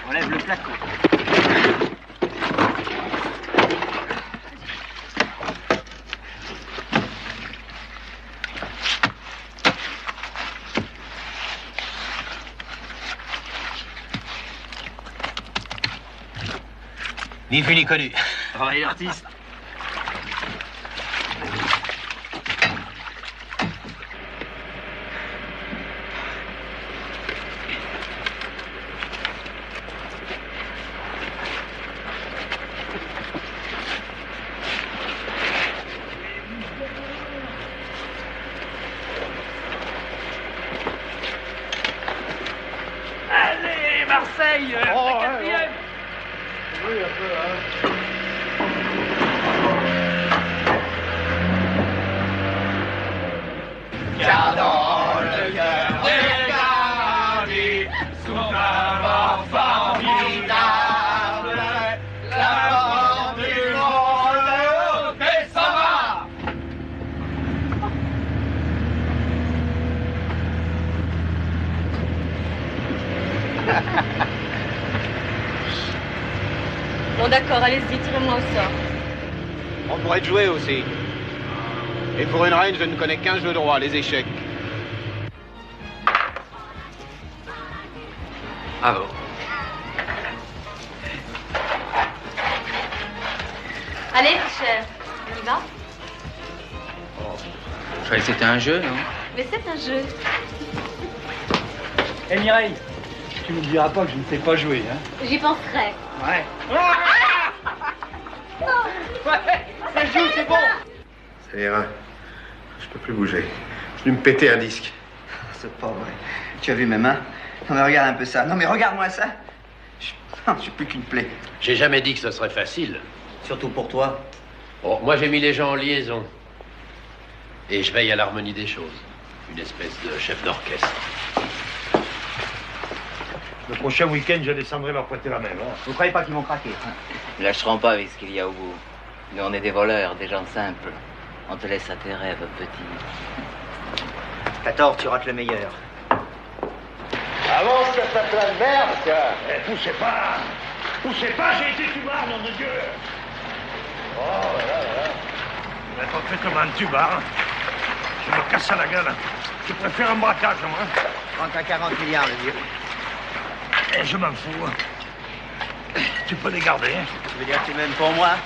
Enlève le flacon. Ni vu ni connu. Travail d'artiste. Allez, Marseille, la quatrième. Oui, un peu, hein. Car dans le cœur des gardis, sous un vent formidable, la mort du monde descendra. Bon d'accord, allez-y, tirez-moi au sort. On pourrait te jouer aussi. Et pour une reine, je ne connais qu'un jeu de roi, les échecs. Bravo. Allez, Fischer, on y va? Je croyais que c'était un jeu, non? Mais c'est un jeu. Eh Mireille, tu ne me diras pas que je ne sais pas jouer, hein? J'y penserai. Ouais. Ouais, ça joue, c'est bon. Ça ira. Je peux plus bouger. Je vais me péter un disque. C'est pas vrai. Tu as vu mes mains? Non mais regarde un peu ça. Non mais regarde-moi ça. Je suis plus qu'une plaie. J'ai jamais dit que ce serait facile. Surtout pour toi. Bon, moi j'ai mis les gens en liaison. Et je veille à l'harmonie des choses. Une espèce de chef d'orchestre. Le prochain week-end, je descendrai leur prêter la main. Hein. Vous croyez pas qu'ils vont craquer, hein? Ils lâcheront pas avec ce qu'il y a au bout. Nous, on est des voleurs, des gens simples. On te laisse à tes rêves, petit. T'as tort, tu rates le meilleur. Avance, ça plein de merde, ça. Poussez pas. Poussez pas, j'ai été tubard, nom de Dieu. Oh, voilà. Mais concrètement, tubard. Je me casse à la gueule. Je préfère un braquage, moi. 30 à 40 milliards, le vieux. Et je m'en fous. Tu peux les garder. Tu veux dire que tu m'aimes pour moi?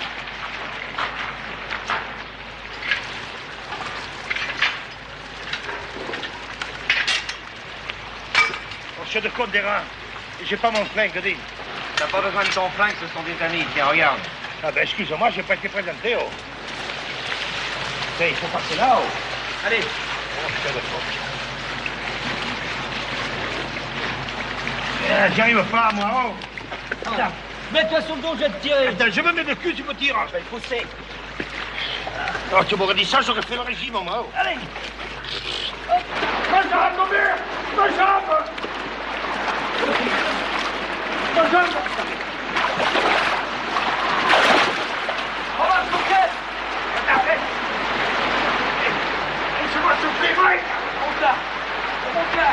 Monsieur de Côte des Reins, j'ai pas mon flingue, dis. T'as pas besoin de ton flingue, ce sont des amis. Tiens, regarde. Ah ben, excuse-moi, j'ai pas été présenté, oh. Tiens, il faut passer là-haut. Allez. Oh, putain de fuck. J'y arrive pas, moi, oh. Attends, mets-toi sur le dos, je vais te tirer. Attends, je me mets le cul, tu me tires. Je vais le pousser. Oh, tu m'aurais dit ça, j'aurais fait le régime, moi, oh. Allez. Ma jambe, mon vieux. Ma jambe. Ma jambe. On va se coucher. Attends, laisse-moi souffler, Mike. Monte là. Monte là.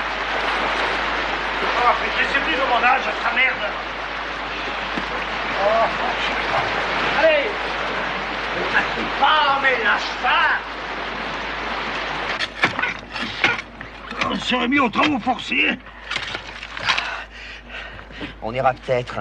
Oh, mais je sais plus de mon âge, sa merde. Oh, Allez. pas, mais lâche pas. On serait mis aux travaux forcés. On ira peut-être.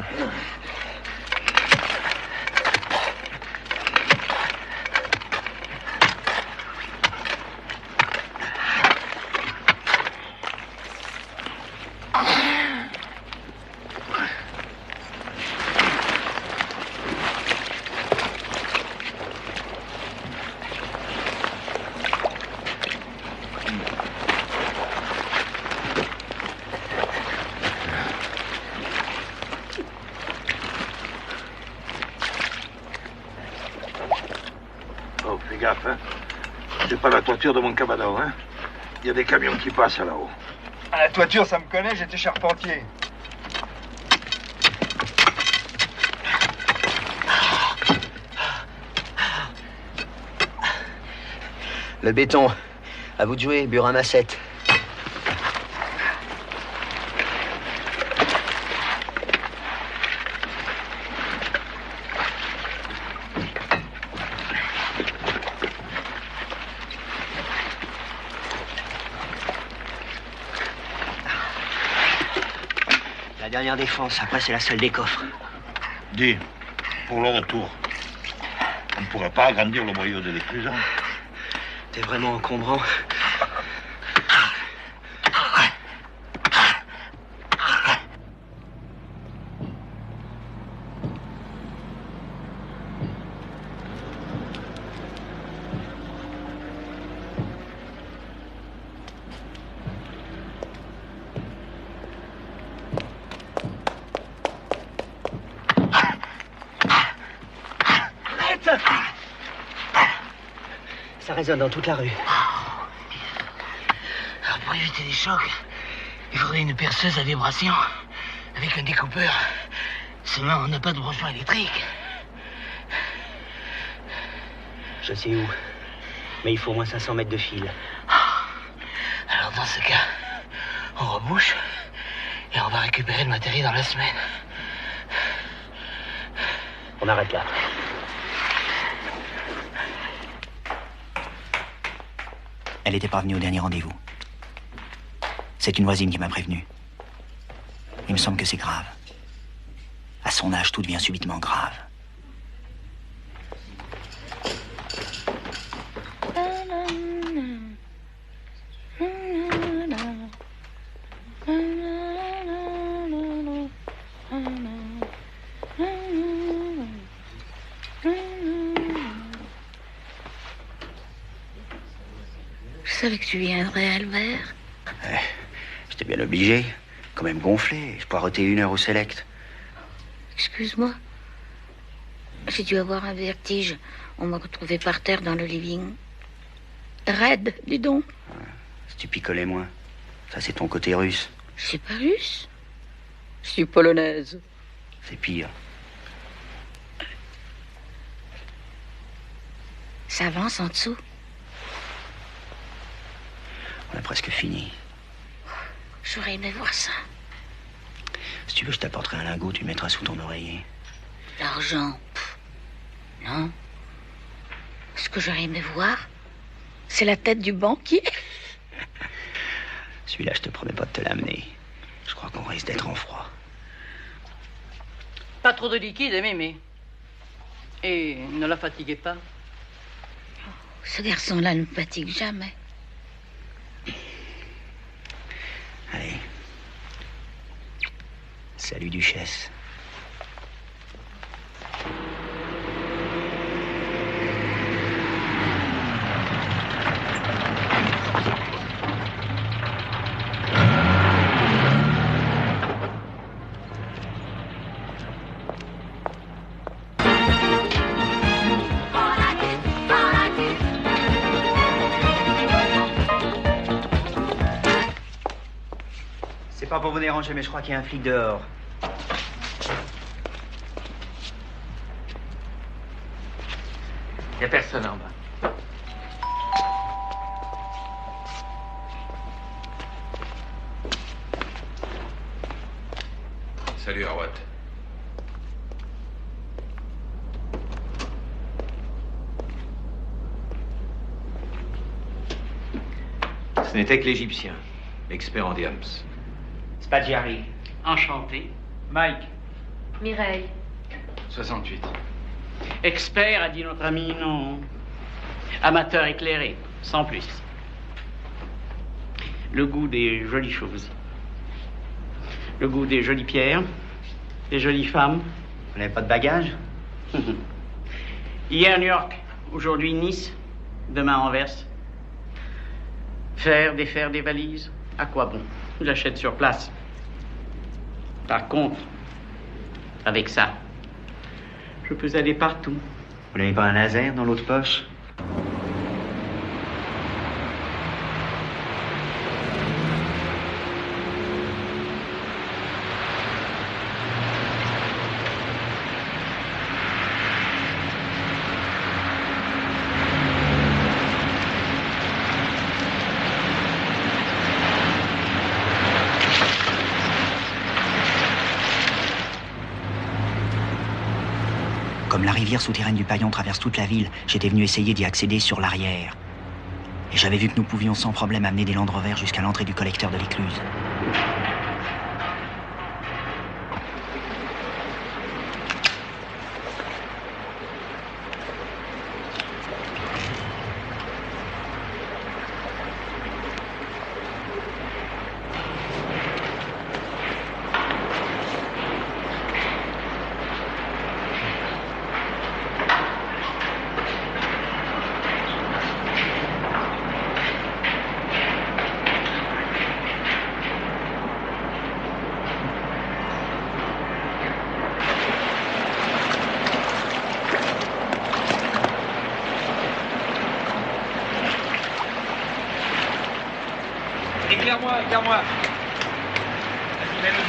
Oh, fais gaffe, hein. C'est pas la toiture de mon cabanon, hein. Il y a des camions qui passent là-haut. À la toiture, ça me connaît, j'étais charpentier. Le béton. À vous de jouer, burin massette. La dernière défense, après c'est la salle des coffres. Dis, pour le retour, on ne pourrait pas agrandir le boyau de l'écluson. T'es vraiment encombrant. Ça résonne dans toute la rue. Alors pour éviter les chocs, il faudrait une perceuse à vibration avec un découpeur. Seulement, on n'a pas de branchement électrique. Je sais où. Mais il faut au moins 500 mètres de fil. Alors dans ce cas, on rebouche et on va récupérer le matériel dans la semaine. On arrête là. Elle n'était pas venue au dernier rendez-vous. C'est une voisine qui m'a prévenu. Il me semble que c'est grave. À son âge, tout devient subitement grave. Je savais que tu viendrais, Albert. J'étais bien obligé. Quand même gonflé. Je poireautais 1 heure au select. Excuse-moi. J'ai dû avoir un vertige. On m'a retrouvé par terre dans le living. Raide, dis donc. Si tu picolais moins. Ça, c'est ton côté russe. Je suis pas russe. Je suis polonaise. C'est pire. Ça avance en dessous. On a presque fini. J'aurais aimé voir ça. Si tu veux, je t'apporterai un lingot, tu le mettras sous ton oreiller. L'argent, non. Ce que j'aurais aimé voir, c'est la tête du banquier. Celui-là, je te promets pas de te l'amener. Je crois qu'on risque d'être en froid. Pas trop de liquide, mémé. Et ne la fatiguez pas. Ce garçon-là ne me fatigue jamais. Allez. Salut, duchesse. C'est pas pour vous déranger, mais je crois qu'il y a un flic dehors. Il n'y a personne en bas. Salut, Harwatt. Ce n'était que l'Égyptien, l'expert en diams. Spaggiari. Enchanté. Mike. Mireille. 68. Expert, a dit notre ami, non. Amateur éclairé, sans plus. Le goût des jolies choses. Le goût des jolies pierres, des jolies femmes. Vous n'avez pas de bagages? Hier New York, aujourd'hui Nice, demain Anvers. Faire, défaire des valises, à quoi bon? J'achète sur place. Par contre, avec ça, je peux aller partout. Vous n'avez pas un laser dans l'autre poche? Comme la rivière souterraine du Paillon traverse toute la ville, j'étais venu essayer d'y accéder sur l'arrière. Et j'avais vu que nous pouvions sans problème amener des Land Rover jusqu'à l'entrée du collecteur de l'Écluse. Éclaire-moi. Vas-y, mets-le.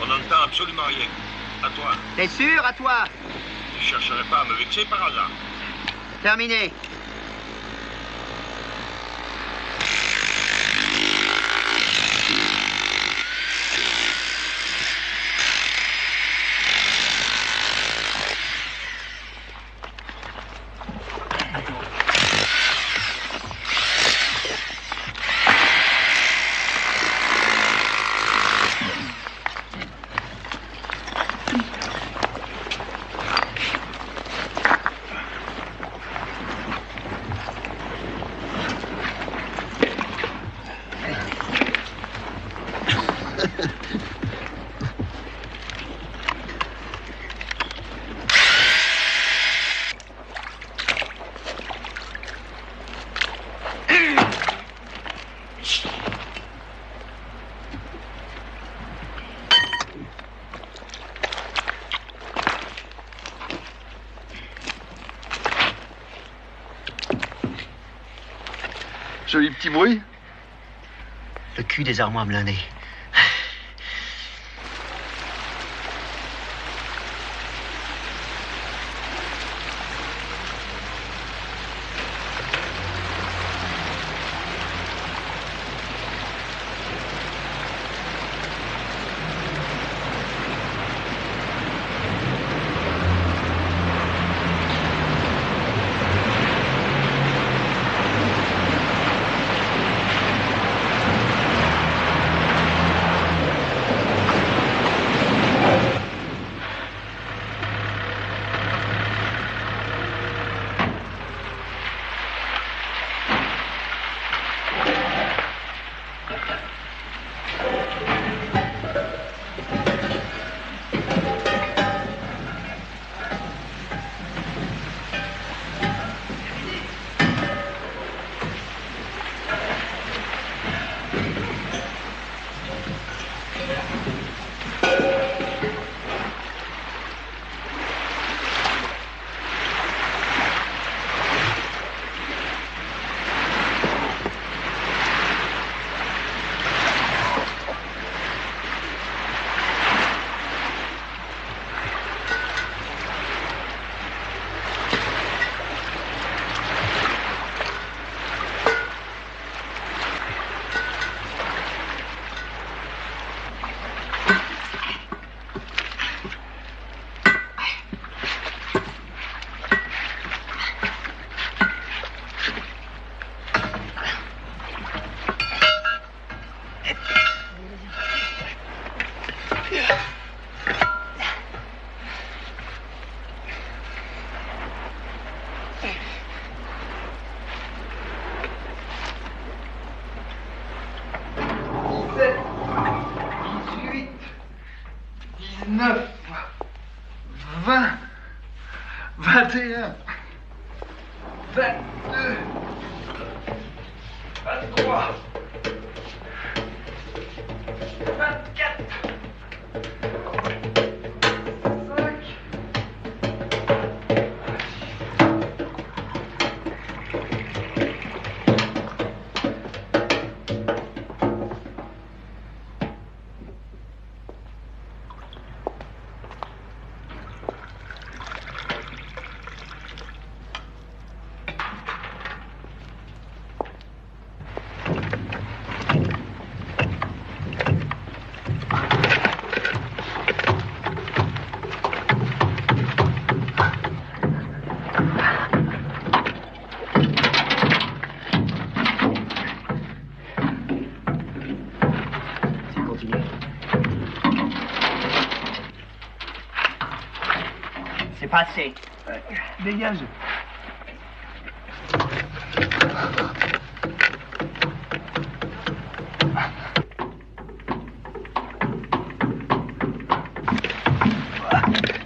On n'entend absolument rien. À toi. T'es sûr, à toi? Tu chercherais pas à me vexer par hasard. Terminé. Joli petit bruit. Le cul des armoires blindées. pas assez. Dégage.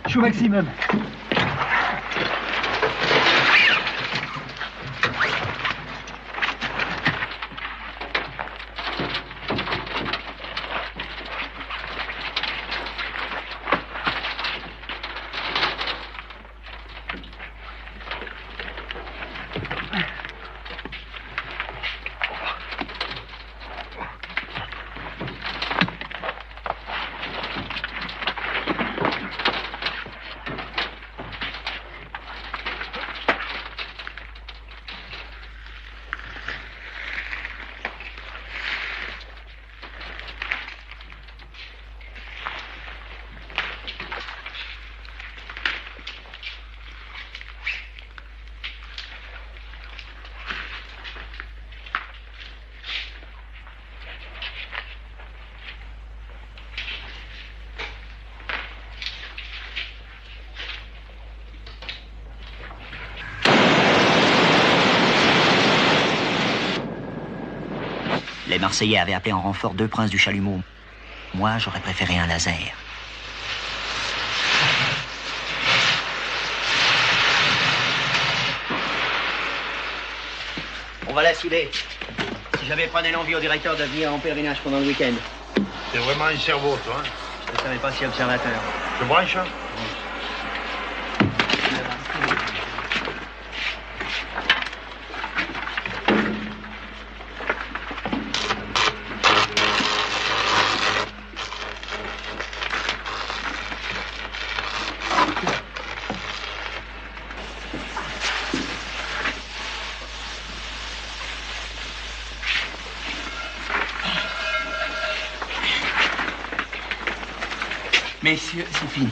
Je suis au maximum. Les Marseillais avaient appelé en renfort 2 princes du chalumeau. Moi, j'aurais préféré un laser. On va la souder. Si j'avais pas l'envie au directeur de venir en pèlerinage pendant le week-end. T'es vraiment un cerveau, toi, hein? Je ne savais pas si observateur. Je branche, hein? Messieurs, c'est fini.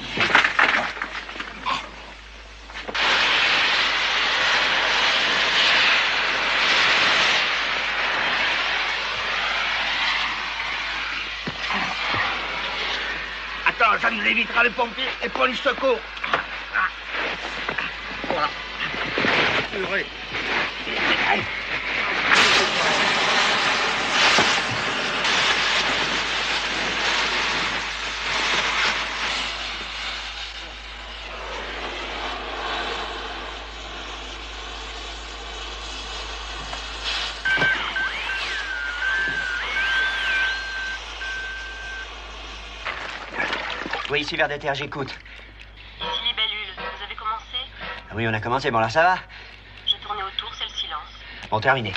Attends, ça nous évitera les pompiers et police secours. Voilà. Purée. Oui, ici vers des terres, j'écoute. Ici Libellule, vous avez commencé? Ah oui, on a commencé, bon là ça va? J'ai tourné autour, c'est le silence. Bon, terminé.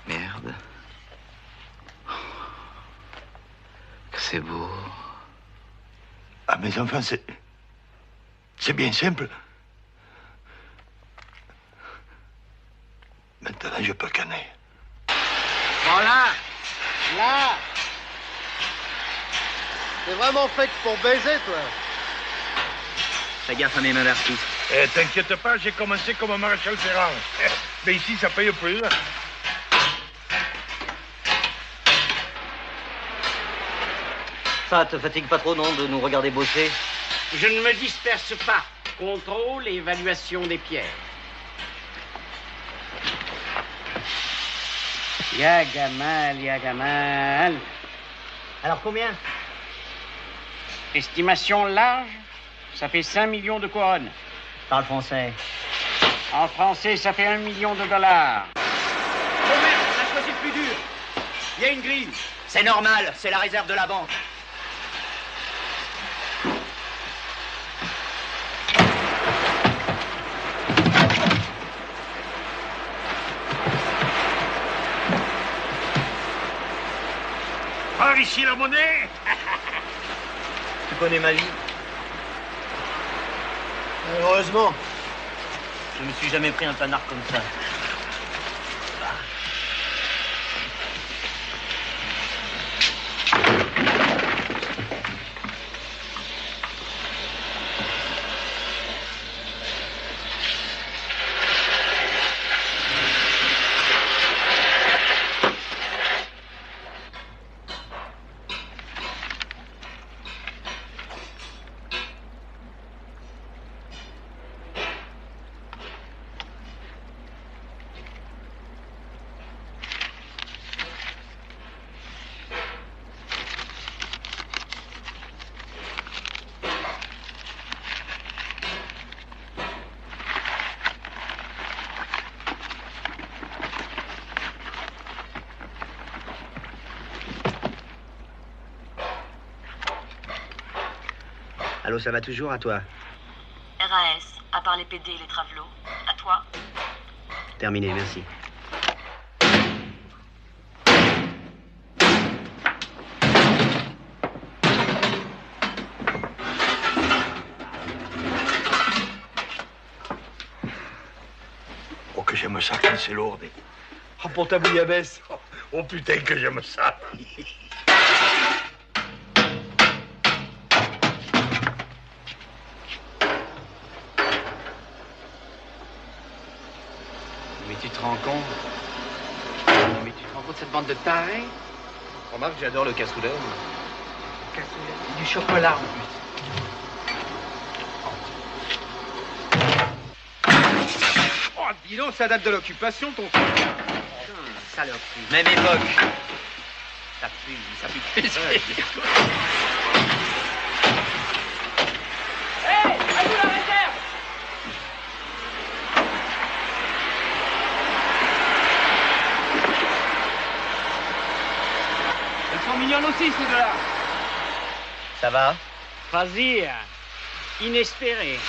Merde. Que c'est beau. Ah, mes enfants, c'est bien simple. Maintenant, je peux canner. Voilà. Là. T'es vraiment fait que pour baiser, toi. Fais gaffe à mes mains d'artiste. Eh, t'inquiète pas, j'ai commencé comme maréchal Ferrand. Mais ici, ça paye plus. Ça te fatigue pas trop, non, de nous regarder bosser? Je ne me disperse pas. Contrôle et évaluation des pierres. Ya Gamal, ya Gamal. Alors combien? Estimation large, ça fait 5 millions de couronnes. Parle français. En français, ça fait $1 million. Oh merde, on a choisi le plus dur. Il y a une grille. C'est normal, c'est la réserve de la banque. Par ici la monnaie. Tu connais ma vie? Heureusement. Je me suis jamais pris un panard comme ça. Allô, ça va toujours à toi? RAS, à part les PD et les travelots. À toi. Terminé, merci. Oh, que j'aime ça quand c'est lourd. Oh, pour ta bouillabaisse. Oh, putain, que j'aime ça. Mais tu te rends compte? Mais tu te rends compte de cette bande de tarés? Remarque, j'adore le cassoulet. Cassoulet. Et du chocolat en plus. Oh, dis donc, ça date de l'occupation, ton truc. Saloperie. Même époque. Ça pue baiser. Hé, à vous la réserve! Elles sont mignonnes aussi, ces deux-là. Ça va? Vas-y, inespéré.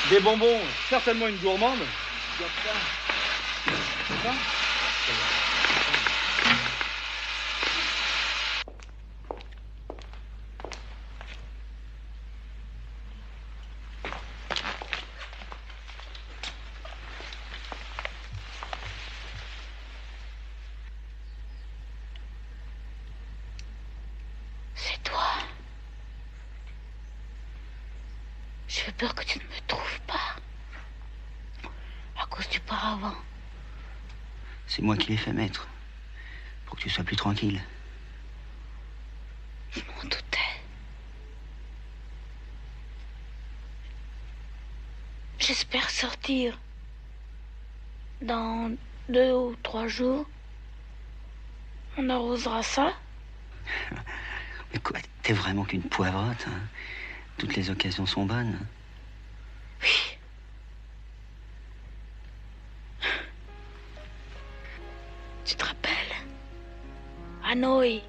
Des bonbons, certainement une gourmande. C'est toi. J'ai peur que tu ne me trouves pas. À cause du paravent. C'est moi qui l'ai fait mettre. Pour que tu sois plus tranquille. Je m'en doutais. J'espère sortir. Dans 2 ou 3 jours. On arrosera ça. Mais quoi, t'es vraiment qu'une poivrotte, hein? Toutes les occasions sont bonnes. Oui. Tu te rappelles? À Noé.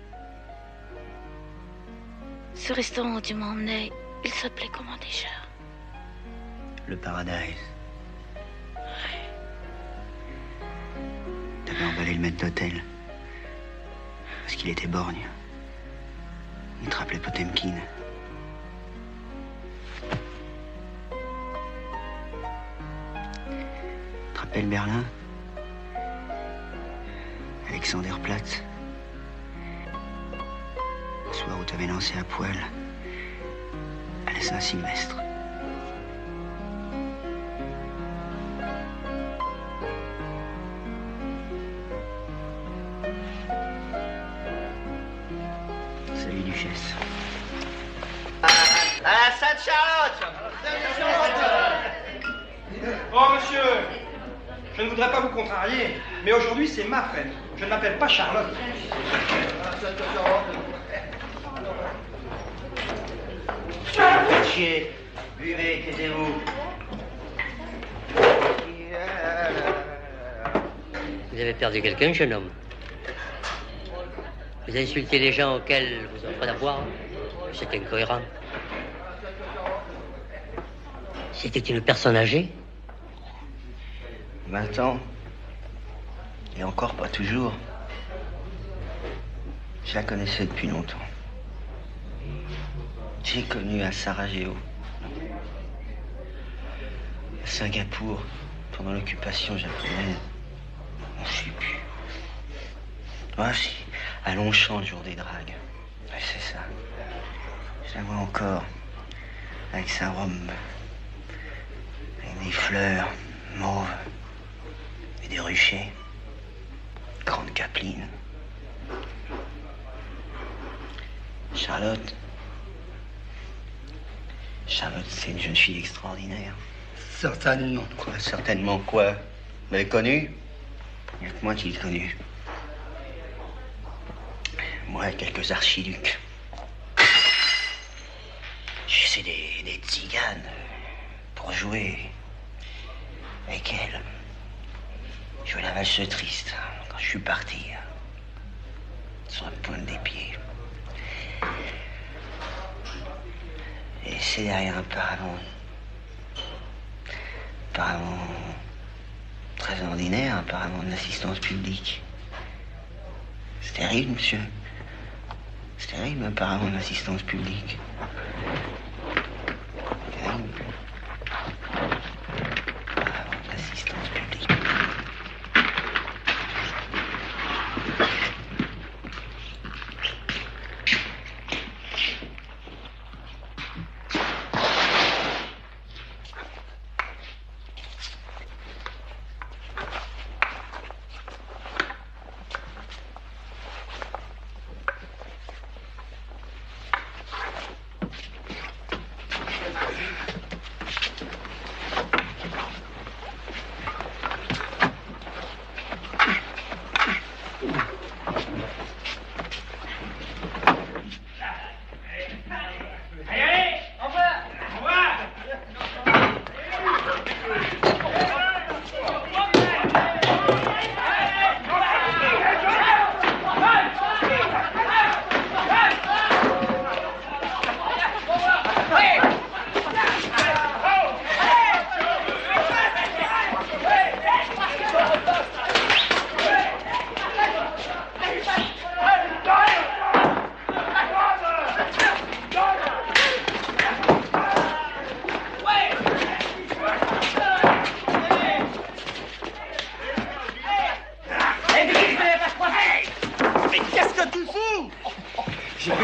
Ce restaurant où tu m'emmenais, il s'appelait comment déjà? Le Paradise. T'avais emballé le maître d'hôtel. Parce qu'il était borgne. Il te rappelait Potemkin. Tu te rappelles Berlin? Alexanderplatz. Le soir où t'avais lancé à poil à la Saint-Sylvestre. Salut, Duchesse. À la Sainte-Charlotte! Oh, monsieur, je ne voudrais pas vous contrarier, mais aujourd'hui, c'est ma fête. Je ne m'appelle pas Charlotte. Chier, buvez, taisez-vous. Vous avez perdu quelqu'un, jeune homme? Vous insultez les gens auxquels vous offrez à boire? C'est incohérent. C'était une personne âgée? 20 ans. Et encore pas toujours. Je la connaissais depuis longtemps. J'ai connu à Sarajevo. À Singapour, pendant l'occupation japonaise. Je sais plus. Ouais, si. À Longchamp, le jour des dragues. Ouais, c'est ça. Je la vois encore. Avec sa robe. Avec des fleurs mauves. Et des ruchers. Grande capeline. Charlotte. Charlotte, c'est une jeune fille extraordinaire. Certainement. Quoi, certainement quoi? Vous l'avez connue? Il n'y a que moi qui l'ai connue. Moi, quelques archiducs. C'est des tziganes pour jouer avec elle. Jouer la valse triste quand je suis parti. Sur la pointe des pieds. Et c'est derrière un paravent. Paravent très ordinaire, un paravent de l'assistance publique. C'est terrible, monsieur. C'est terrible, un paravent de l'assistance publique. Terrible. Paravent de l'assistance publique.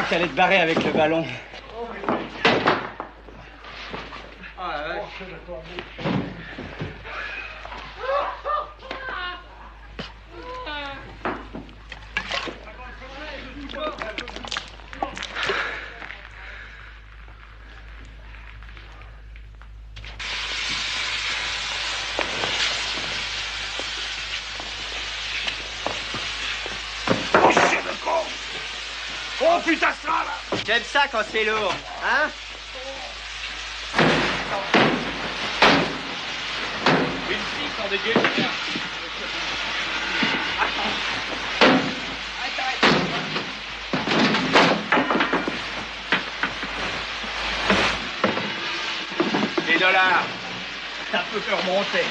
T'allais te barrer avec le ballon. Oh putain, ça là! J'aime ça quand c'est lourd, hein? Une fille sort de Dieu. Les dollars. Ça peut te remonter.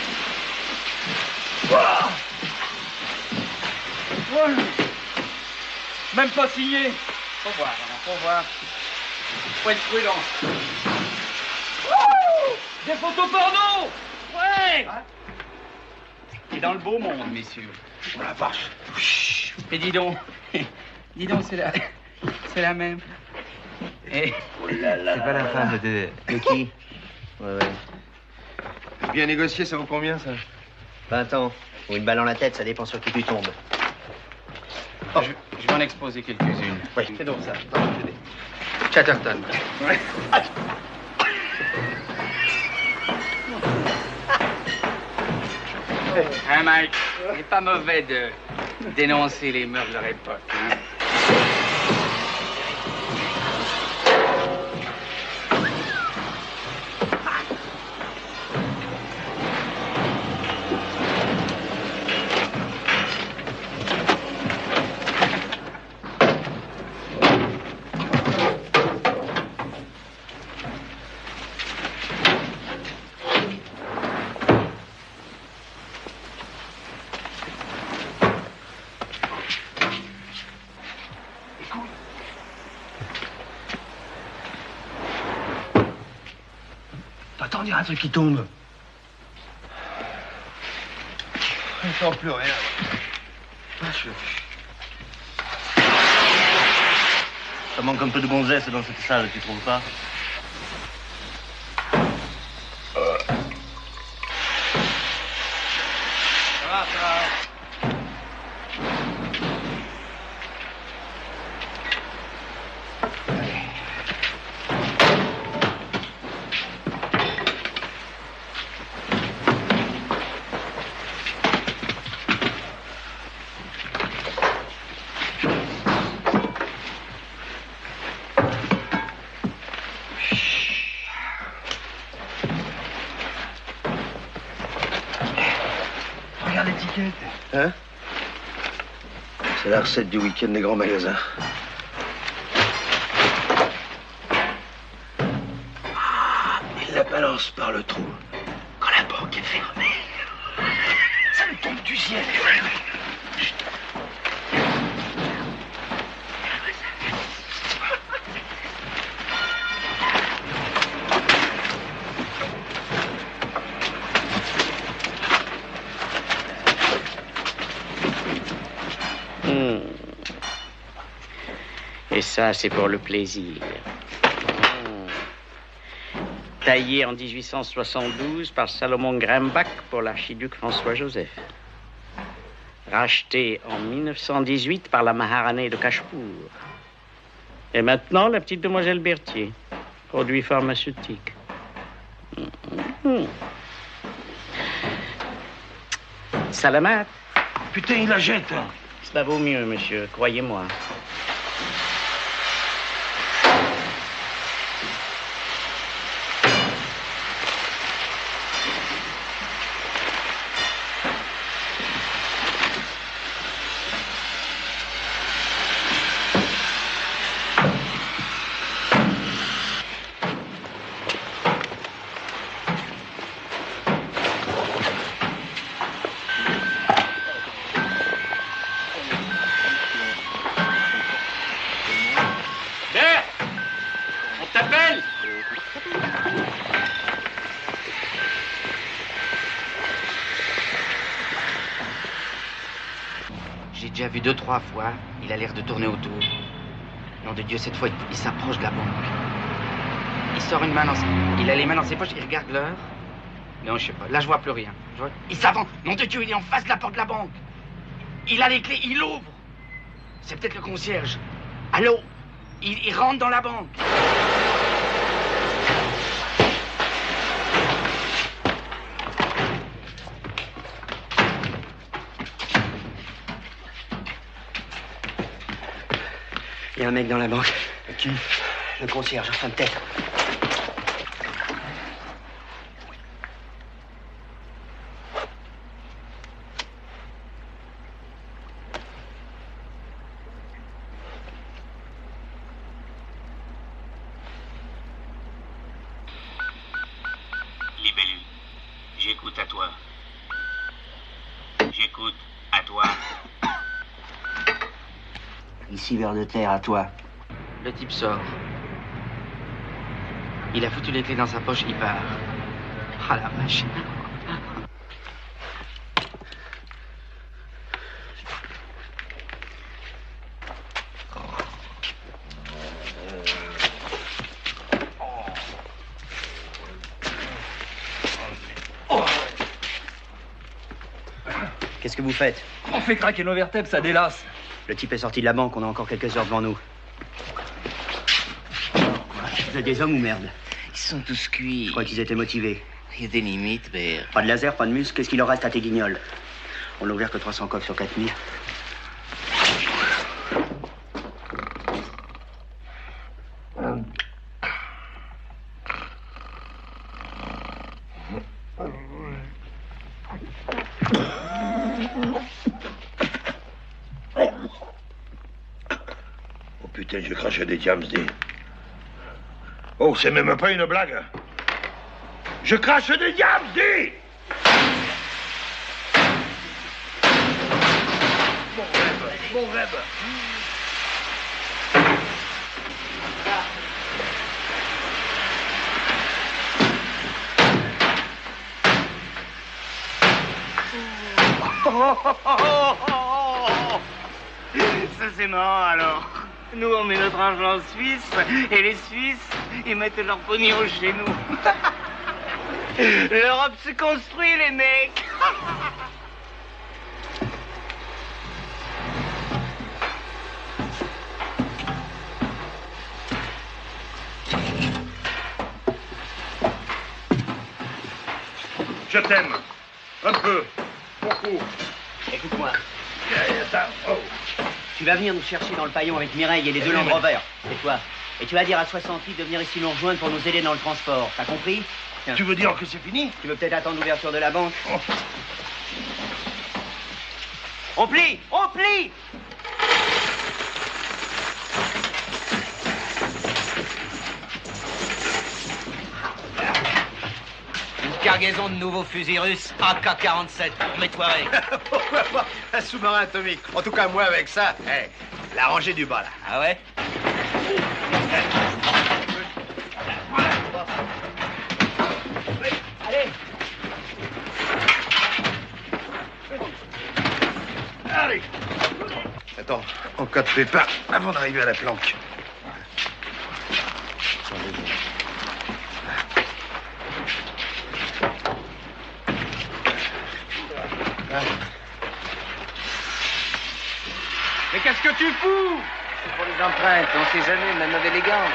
Wow. Ouais. Même pas signé. Faut voir, hein, faut voir. Faut être prudent. Wouh! Des photos porno! Ouais! Et dans le beau monde, messieurs. Oh la vache! Et dis donc, c'est la même. Et... Oh là là. C'est pas la femme de qui? Ouais. Bien négocié, ça vaut combien, ça? 20 ans. Ou une balle dans la tête, ça dépend sur qui tu tombes. Oh. Je vais en exposer quelques-unes. Oui, c'est donc ça. Chatterton. Ouais. Hein, Mike? Il n'est pas mauvais de dénoncer les mœurs de leur époque, hein? Attends, il y a un truc qui tombe. sens plus rien. Ça manque un peu de gonzesse dans cette salle, tu trouves pas? Ça va, ça va. Regarde l'étiquette. Hein? C'est la recette du week-end des grands magasins. Ah, il la balance par le trou. Quand la banque est fermée. Ça me tombe du ciel. Et ça, c'est pour le plaisir. Taillé en 1872 par Salomon Grimbach pour l'archiduc François-Joseph. Racheté en 1918 par la Maharanée de Kachpour. Et maintenant, la petite demoiselle Berthier. Produit pharmaceutique. Salamat. Putain, il la jette. Cela vaut mieux, monsieur, croyez-moi. J'ai déjà vu 2-3 fois, il a l'air de tourner autour. Nom de Dieu, cette fois, il s'approche de la banque. Il sort une main dans ses... Il a les mains dans ses poches, il regarde l'heure. Non, je sais pas, là je vois plus rien. Il s'avance, nom de Dieu, il est en face de la porte de la banque. Il a les clés, il ouvre. C'est peut-être le concierge. Allô? Il rentre dans la banque. Il y a un mec dans la banque. Qui? Le concierge, enfin peut-être. Libellule, j'écoute à toi. J'écoute à toi. Ici, vers de terre, à toi. Le type sort. Il a foutu les clés dans sa poche, il part. Ah la vache. Qu'est-ce que vous faites? On fait craquer nos vertèbres, ça délasse. Le type est sorti de la banque, on a encore quelques heures devant nous. Vous êtes des hommes ou merde? Ils sont tous cuits. Je crois qu'ils étaient motivés. Il y a des limites, mais... Pas de laser, pas de muscle, qu'est-ce qu'il leur reste à tes guignols? On n'a ouvert que 300 coques sur 4000. Oh putain, je crache des diams, dis. Oh, c'est même pas une blague. Je crache des diams, dis. Mon rêve, mon rêve. Oh, Ça, c'est marrant, alors. Nous, on met notre argent en Suisse, et les Suisses, ils mettent leur pognon chez nous. L'Europe se construit, les mecs. Je t'aime. Un peu. Beaucoup. Écoute-moi. Tu vas venir nous chercher dans le paillon avec Mireille et les deux Land Rover. C'est toi. Et tu vas dire à 68 de venir ici nous rejoindre pour nous aider dans le transport. T'as compris? Tu veux dire que c'est fini? Tu veux peut-être attendre l'ouverture de la banque? On plie! On plie! Cargaison de nouveaux fusils russes AK-47 pour mes Touaregs. Pourquoi pas un sous-marin atomique? En tout cas, moi, avec ça, la rangée du bas, là. Ah ouais? Allez! Allez! Attends, en cas de pépin, avant d'arriver à la planque. Mais qu'est-ce que tu fous? C'est pour les empreintes, on sait jamais, même avec les gants.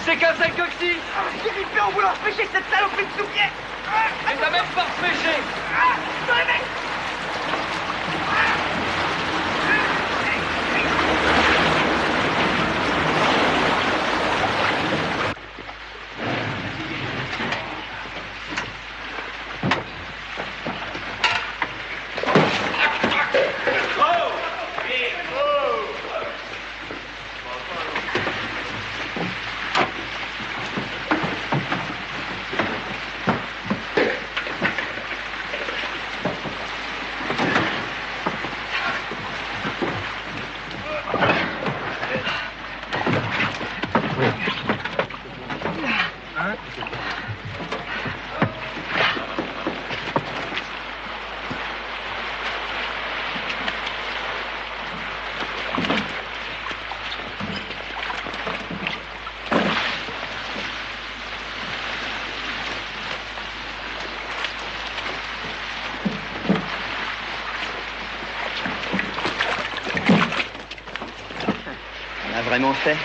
C'est qu'un sale coccyx. J'ai ripé en voulant repêcher cette saloperie de sous-pied. Elle t'a même pas repêché. vraiment fait?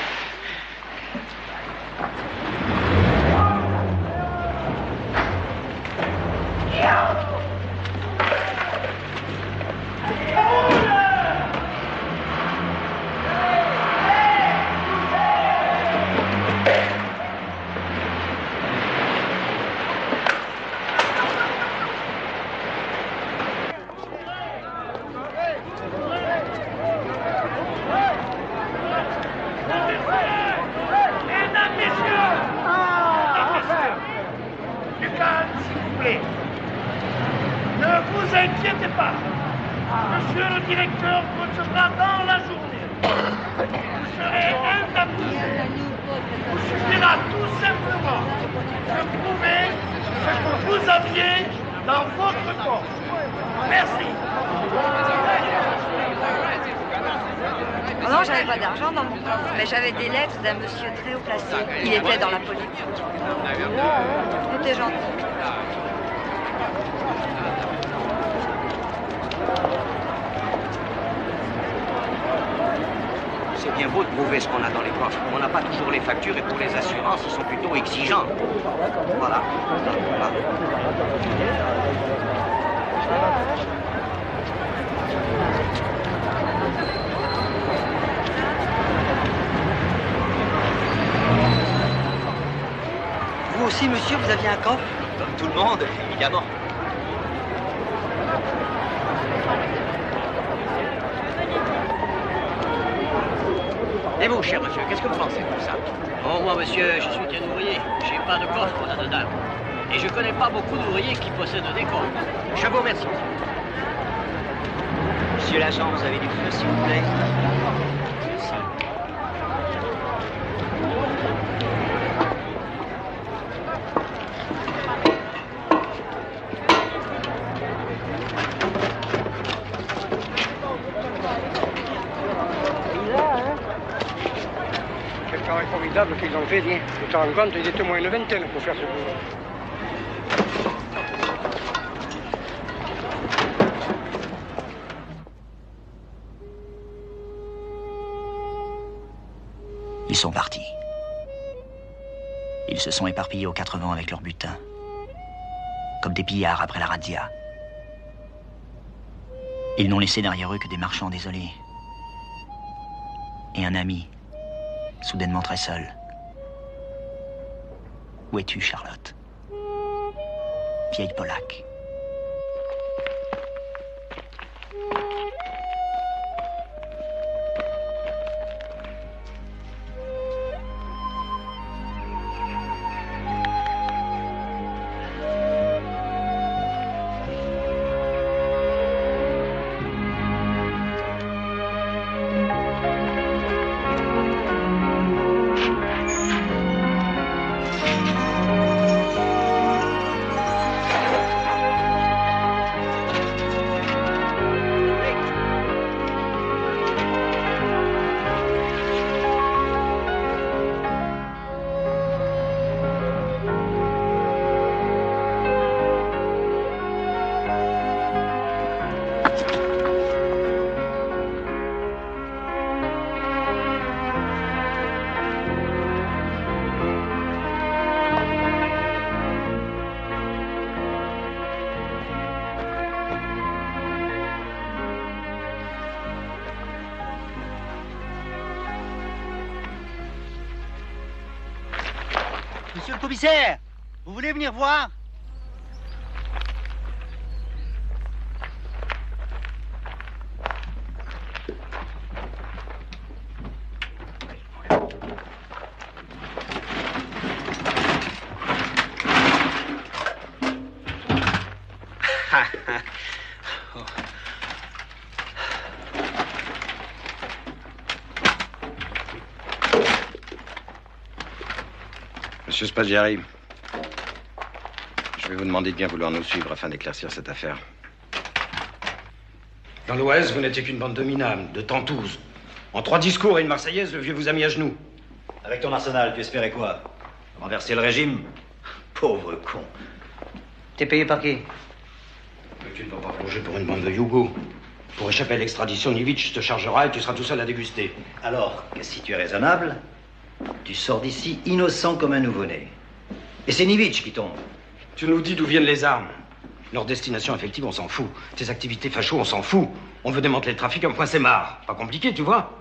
Non, j'avais pas d'argent dans mon compte, mais j'avais des lettres d'un monsieur très haut placé. Il était dans la politique. Il était gentil. C'est bien beau de prouver ce qu'on a dans les coffres. On n'a pas toujours les factures et pour les assurances, ils sont plutôt exigeants. Voilà. Vous aussi, monsieur, vous aviez un coffre? Comme tout le monde, évidemment. Et vous, cher monsieur, qu'est-ce que vous pensez de tout ça? Oh, moi, monsieur, je suis qu'un ouvrier. J'ai pas de coffre là-dedans. Et je connais pas beaucoup d'ouvriers qui possèdent des coffres. Je vous remercie. Monsieur l'agent, vous avez du feu, s'il vous plaît? Formidable qu'ils ont fait, bien. Tu te rends compte, ils étaient moins une vingtaine pour faire ce boulot. Ils sont partis. Ils se sont éparpillés aux quatre vents avec leur butin. Comme des pillards après la razzia. Ils n'ont laissé derrière eux que des marchands désolés. Et un ami, soudainement très seul. Où es-tu, Charlotte? Vieille Polaque. Monsieur le commissaire, vous voulez venir voir? Monsieur Spaggiari, je vais vous demander de bien vouloir nous suivre afin d'éclaircir cette affaire. Dans l'Ouest, vous n'étiez qu'une bande de minables, de tentouses. En 3 discours et une Marseillaise, le vieux vous a mis à genoux. Avec ton arsenal, tu espérais quoi? Renverser le régime? Pauvre con. T'es payé par qui? Mais tu ne vas pas plonger pour une bande de Yougos. Pour échapper à l'extradition, Nivitch te chargera et tu seras tout seul à déguster. Alors, que si tu es raisonnable, tu sors d'ici innocent comme un nouveau-né. Et c'est Nivitch qui tombe. Tu nous dis d'où viennent les armes. Leur destination effective, on s'en fout. Tes activités facho, on s'en fout. On veut démanteler le trafic, un point c'est marre. Pas compliqué, tu vois.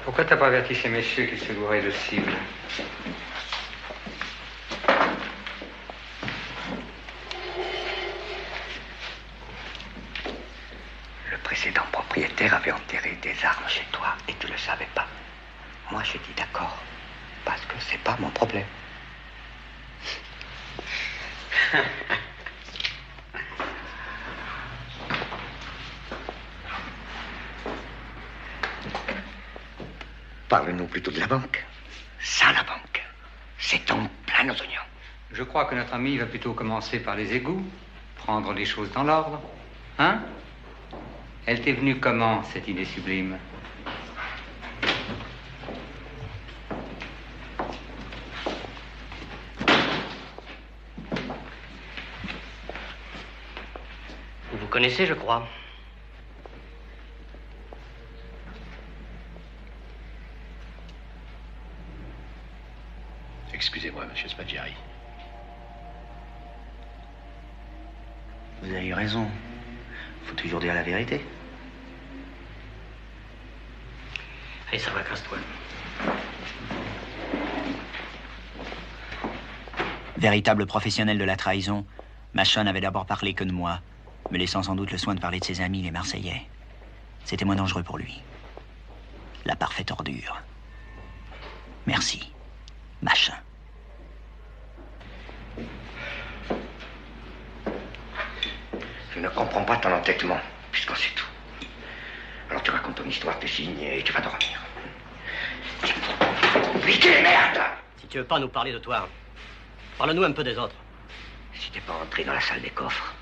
Pourquoi t'as pas averti ces messieurs qu'ils se gouraient de cible? Le précédent propriétaire avait enterré des armes chez toi et tu le savais pas. Moi, j'ai dit d'accord, parce que c'est pas mon problème. Parle-nous plutôt de la banque. Ça, la banque, c'est en plein nos oignons. Je crois que notre ami va plutôt commencer par les égouts, prendre les choses dans l'ordre. Hein? Elle t'est venue comment, cette idée sublime? Vous vous connaissez, je crois. Excusez-moi, monsieur Spaggiari. Vous avez eu raison. Faut toujours dire la vérité. Allez, ça va, casse-toi. Véritable professionnel de la trahison, Machon n'avait d'abord parlé que de moi, me laissant sans doute le soin de parler de ses amis, les Marseillais. C'était moins dangereux pour lui. La parfaite ordure. Merci, Machon. Je ne comprends pas ton entêtement, puisqu'on sait tout. Alors tu racontes ton histoire, tu signes et tu vas dormir. Compliqué, merde! Si tu veux pas nous parler de toi, parle-nous un peu des autres. Si t'es pas entré dans la salle des coffres,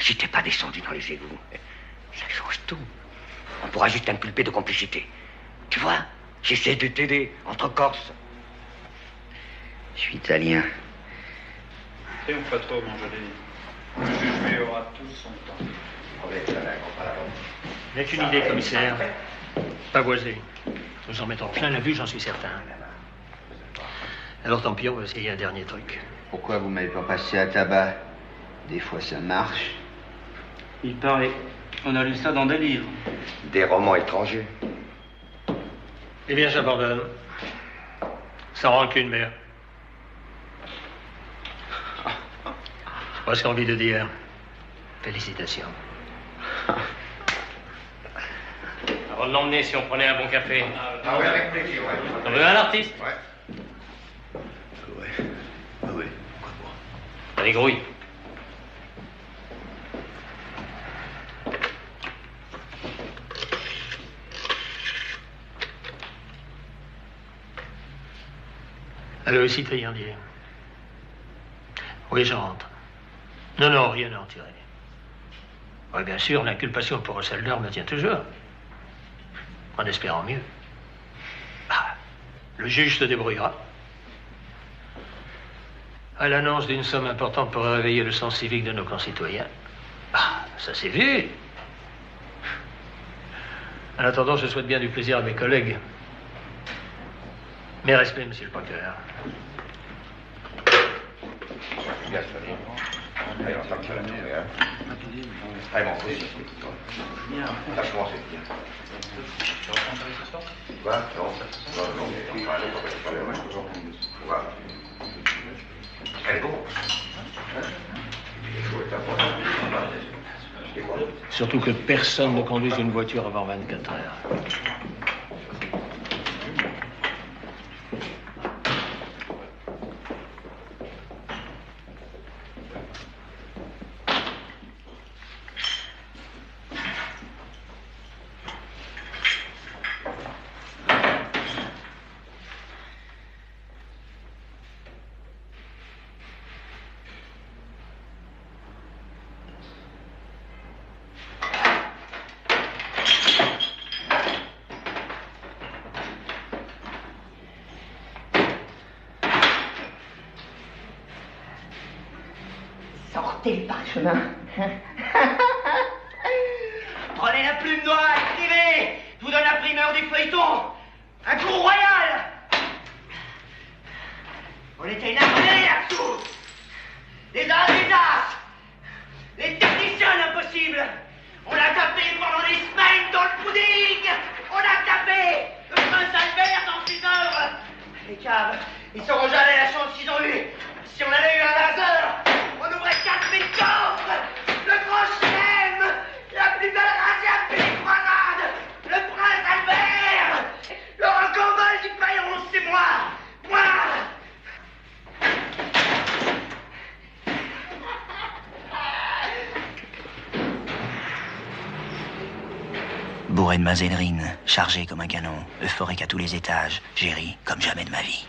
si t'es pas descendu dans les égouts, ça change tout. On pourra juste t'inculper de complicité. Tu vois, j'essaie de t'aider, entre Corses. Je suis italien. Triomphe pas trop, mon joli. Le juge lui aura tout son temps. J'ai qu'une idée, commissaire. Pavoisé. Nous en mettons plein la vue, j'en suis certain. Alors tant pis, on va essayer un dernier truc. Pourquoi vous m'avez pas passé à tabac? Des fois ça marche. Il paraît. On a lu ça dans des livres. Des romans étrangers. Eh bien, j'abandonne. Sans rancune, mère. J'ai presque envie de dire félicitations. Avant de l'emmener, si on prenait un bon café. Ah oui, avec plaisir, ouais. On veut un artiste? Ouais. Oui. Allez, grouille. Allô, ici, Triandier. Oui, je rentre. Non, rien à en tirer. Oui, bien sûr, l'inculpation pour Russelder me tient toujours. En espérant mieux. Ah, le juge se débrouillera. À l'annonce d'une somme importante pour réveiller le sens civique de nos concitoyens. Ah, ça s'est vu. En attendant, je souhaite bien du plaisir à mes collègues. Mes respects, monsieur le procureur. Bien, Sonia. Allez, on s'en tire la tournée, hein. Allez, bon, aussi. Franchement, c'est bien. Quoi? Non, mais on va aller, on va aller, voilà. Elle est bon. Surtout que personne ne conduise une voiture avant 24 heures. Portez le parchemin. Prenez la plume noire, écrivez. Je vous donne la primeur du feuilleton. Un coup royal. On était énervés là-dessous. Les as, les techniciens l'impossible. On a tapé pendant des semaines dans le pudding. On a tapé le prince Albert dans ses œuvres. Les caves, ils sauront jamais la chance qu'ils ont eue. Si on avait eu un laser, on ouvrait 4000 coffres. Le grand chelem, la plus belle razzia filigrane, le prince Albert, le rocambole du paillon, c'est moi. Moi. Bourré de mazédrine, chargé comme un canon, euphorique à tous les étages, j'ai ri comme jamais de ma vie.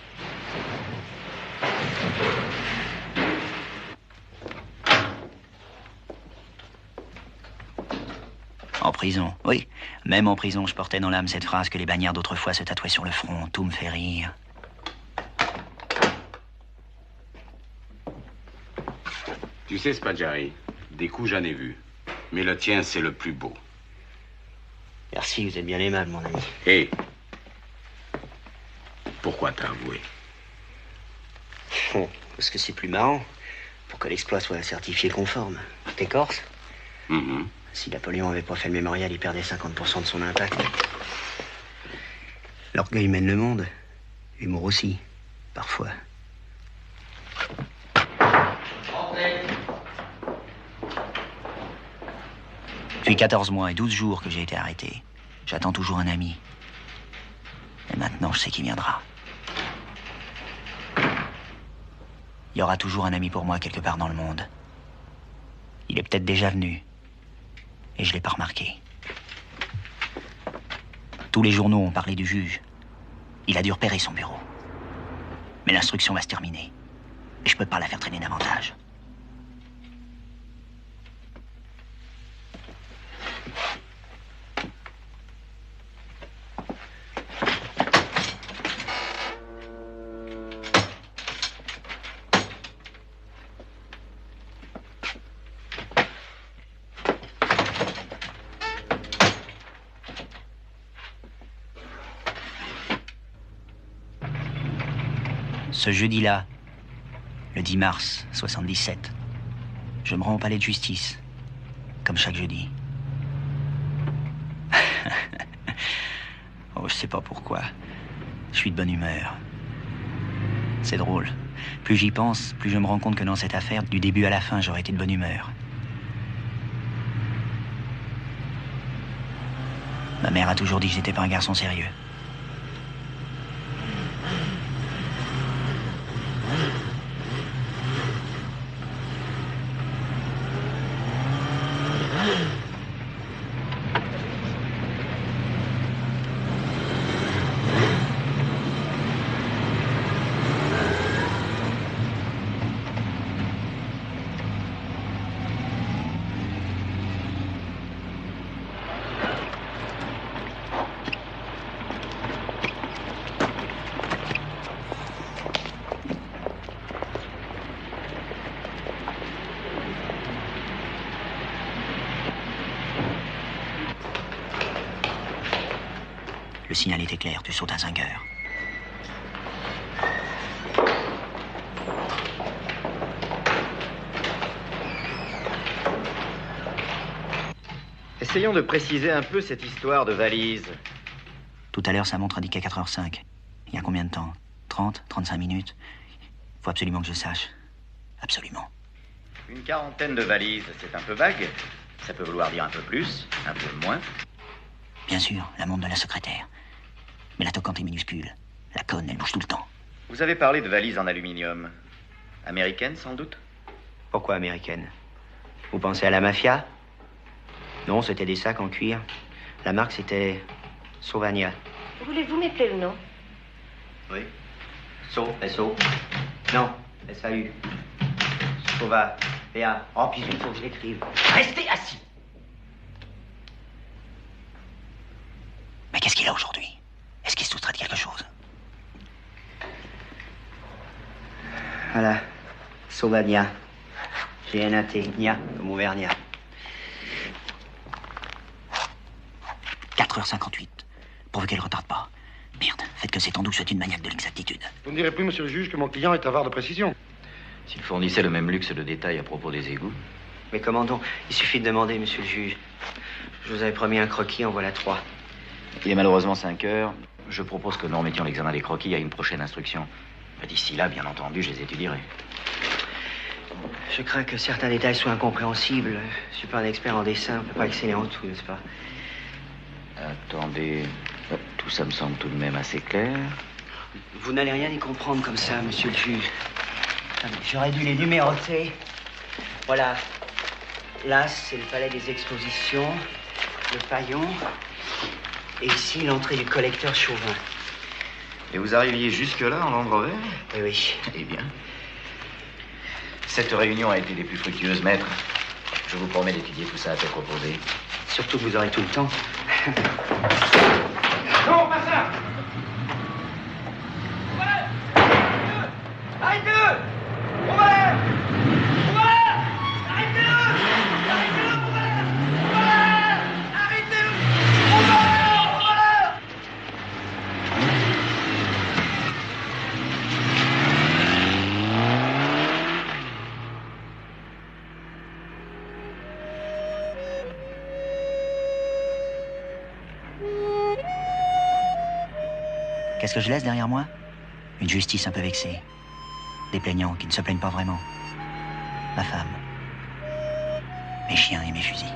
En prison, oui. Même en prison, je portais dans l'âme cette phrase que les bagnards d'autrefois se tatouaient sur le front. Tout me fait rire. Tu sais, Spadjari, des coups j'en ai vu. Mais le tien, c'est le plus beau. Merci, vous êtes bien aimable, mon ami. Hé, pourquoi t'as avoué? Bon, parce que c'est plus marrant. Pour que l'exploit soit certifié conforme. T'es corse? Si Napoléon avait pas fait le mémorial, il perdait 50% de son impact. L'orgueil mène le monde. L'humour aussi, parfois. Depuis 14 mois et 12 jours que j'ai été arrêté. J'attends toujours un ami. Et maintenant, je sais qu'il viendra. Il y aura toujours un ami pour moi quelque part dans le monde. Il est peut-être déjà venu. Et je l'ai pas remarqué. Tous les journaux ont parlé du juge. Il a dû repérer son bureau. Mais l'instruction va se terminer. Et je peux pas la faire traîner davantage. Ce jeudi-là, le 10 mars 77, je me rends au palais de justice, comme chaque jeudi. Oh, je sais pas pourquoi. Je suis de bonne humeur. C'est drôle. Plus j'y pense, plus je me rends compte que dans cette affaire, du début à la fin, j'aurais été de bonne humeur. Ma mère a toujours dit que j'étais pas un garçon sérieux. Le signal était clair, tu sautes à 5 heures. Essayons de préciser un peu cette histoire de valise. Tout à l'heure, sa montre indiquait 4h05. Il y a combien de temps? 30, 35 minutes? Faut absolument que je sache. Absolument. Une quarantaine de valises, c'est un peu vague. Ça peut vouloir dire un peu plus, un peu moins. Bien sûr, la montre de la secrétaire. Mais la toquante est minuscule. La conne, elle bouge tout le temps. Vous avez parlé de valises en aluminium. Américaine, sans doute? Pourquoi américaine? Vous pensez à la mafia? Non, c'était des sacs en cuir. La marque, c'était Sauvagna. Voulez-vous m'épeler le nom? Oui. S-O. Non, S-A-U. Sauva. P-A. Oh, puis il faut que je l'écrive. Restez assis. Mais qu'est-ce qu'il a aujourd'hui? Est-ce qu'il se soustrait de quelque chose? Voilà. Sauvagna. GNAT, NIA, comme Auvergnat. 4h58. Pourvu qu'elle ne retarde pas. Merde, faites que cet andou soit une maniaque de l'exactitude. Vous ne direz plus, monsieur le juge, que mon client est avare de précision. S'il fournissait le même luxe de détails à propos des égouts. Mais comment donc? Il suffit de demander, monsieur le juge. Je vous avais promis un croquis, en voilà 3. Il est malheureusement 5 heures. Je propose que nous remettions l'examen des croquis à une prochaine instruction. D'ici là, bien entendu, je les étudierai. Je crains que certains détails soient incompréhensibles. Je suis pas un expert en dessin, on peut pas exceller en tout, n'est-ce pas? Attendez, tout ça me semble tout de même assez clair. Vous n'allez rien y comprendre comme ça, monsieur le juge. J'aurais dû les numéroter. Voilà. Là, c'est le palais des expositions, le paillon, et ici, l'entrée du collecteur Chauvin. Et vous arriviez jusque-là en Land Rover? Oui, oui. Eh bien. Cette réunion a été des plus fructueuses, maître. Je vous promets d'étudier tout ça à tête reposée. Surtout que vous aurez tout le temps. Non, pas ça! Arrêtez-le! On va là! On va là! Arrêtez-le! Arrêtez-le! On va là! On va là! Arrêtez-le! On va là! On va là! Qu'est-ce que je laisse derrière moi? Une justice un peu vexée. Des plaignants qui ne se plaignent pas vraiment. Ma femme. Mes chiens et mes fusils.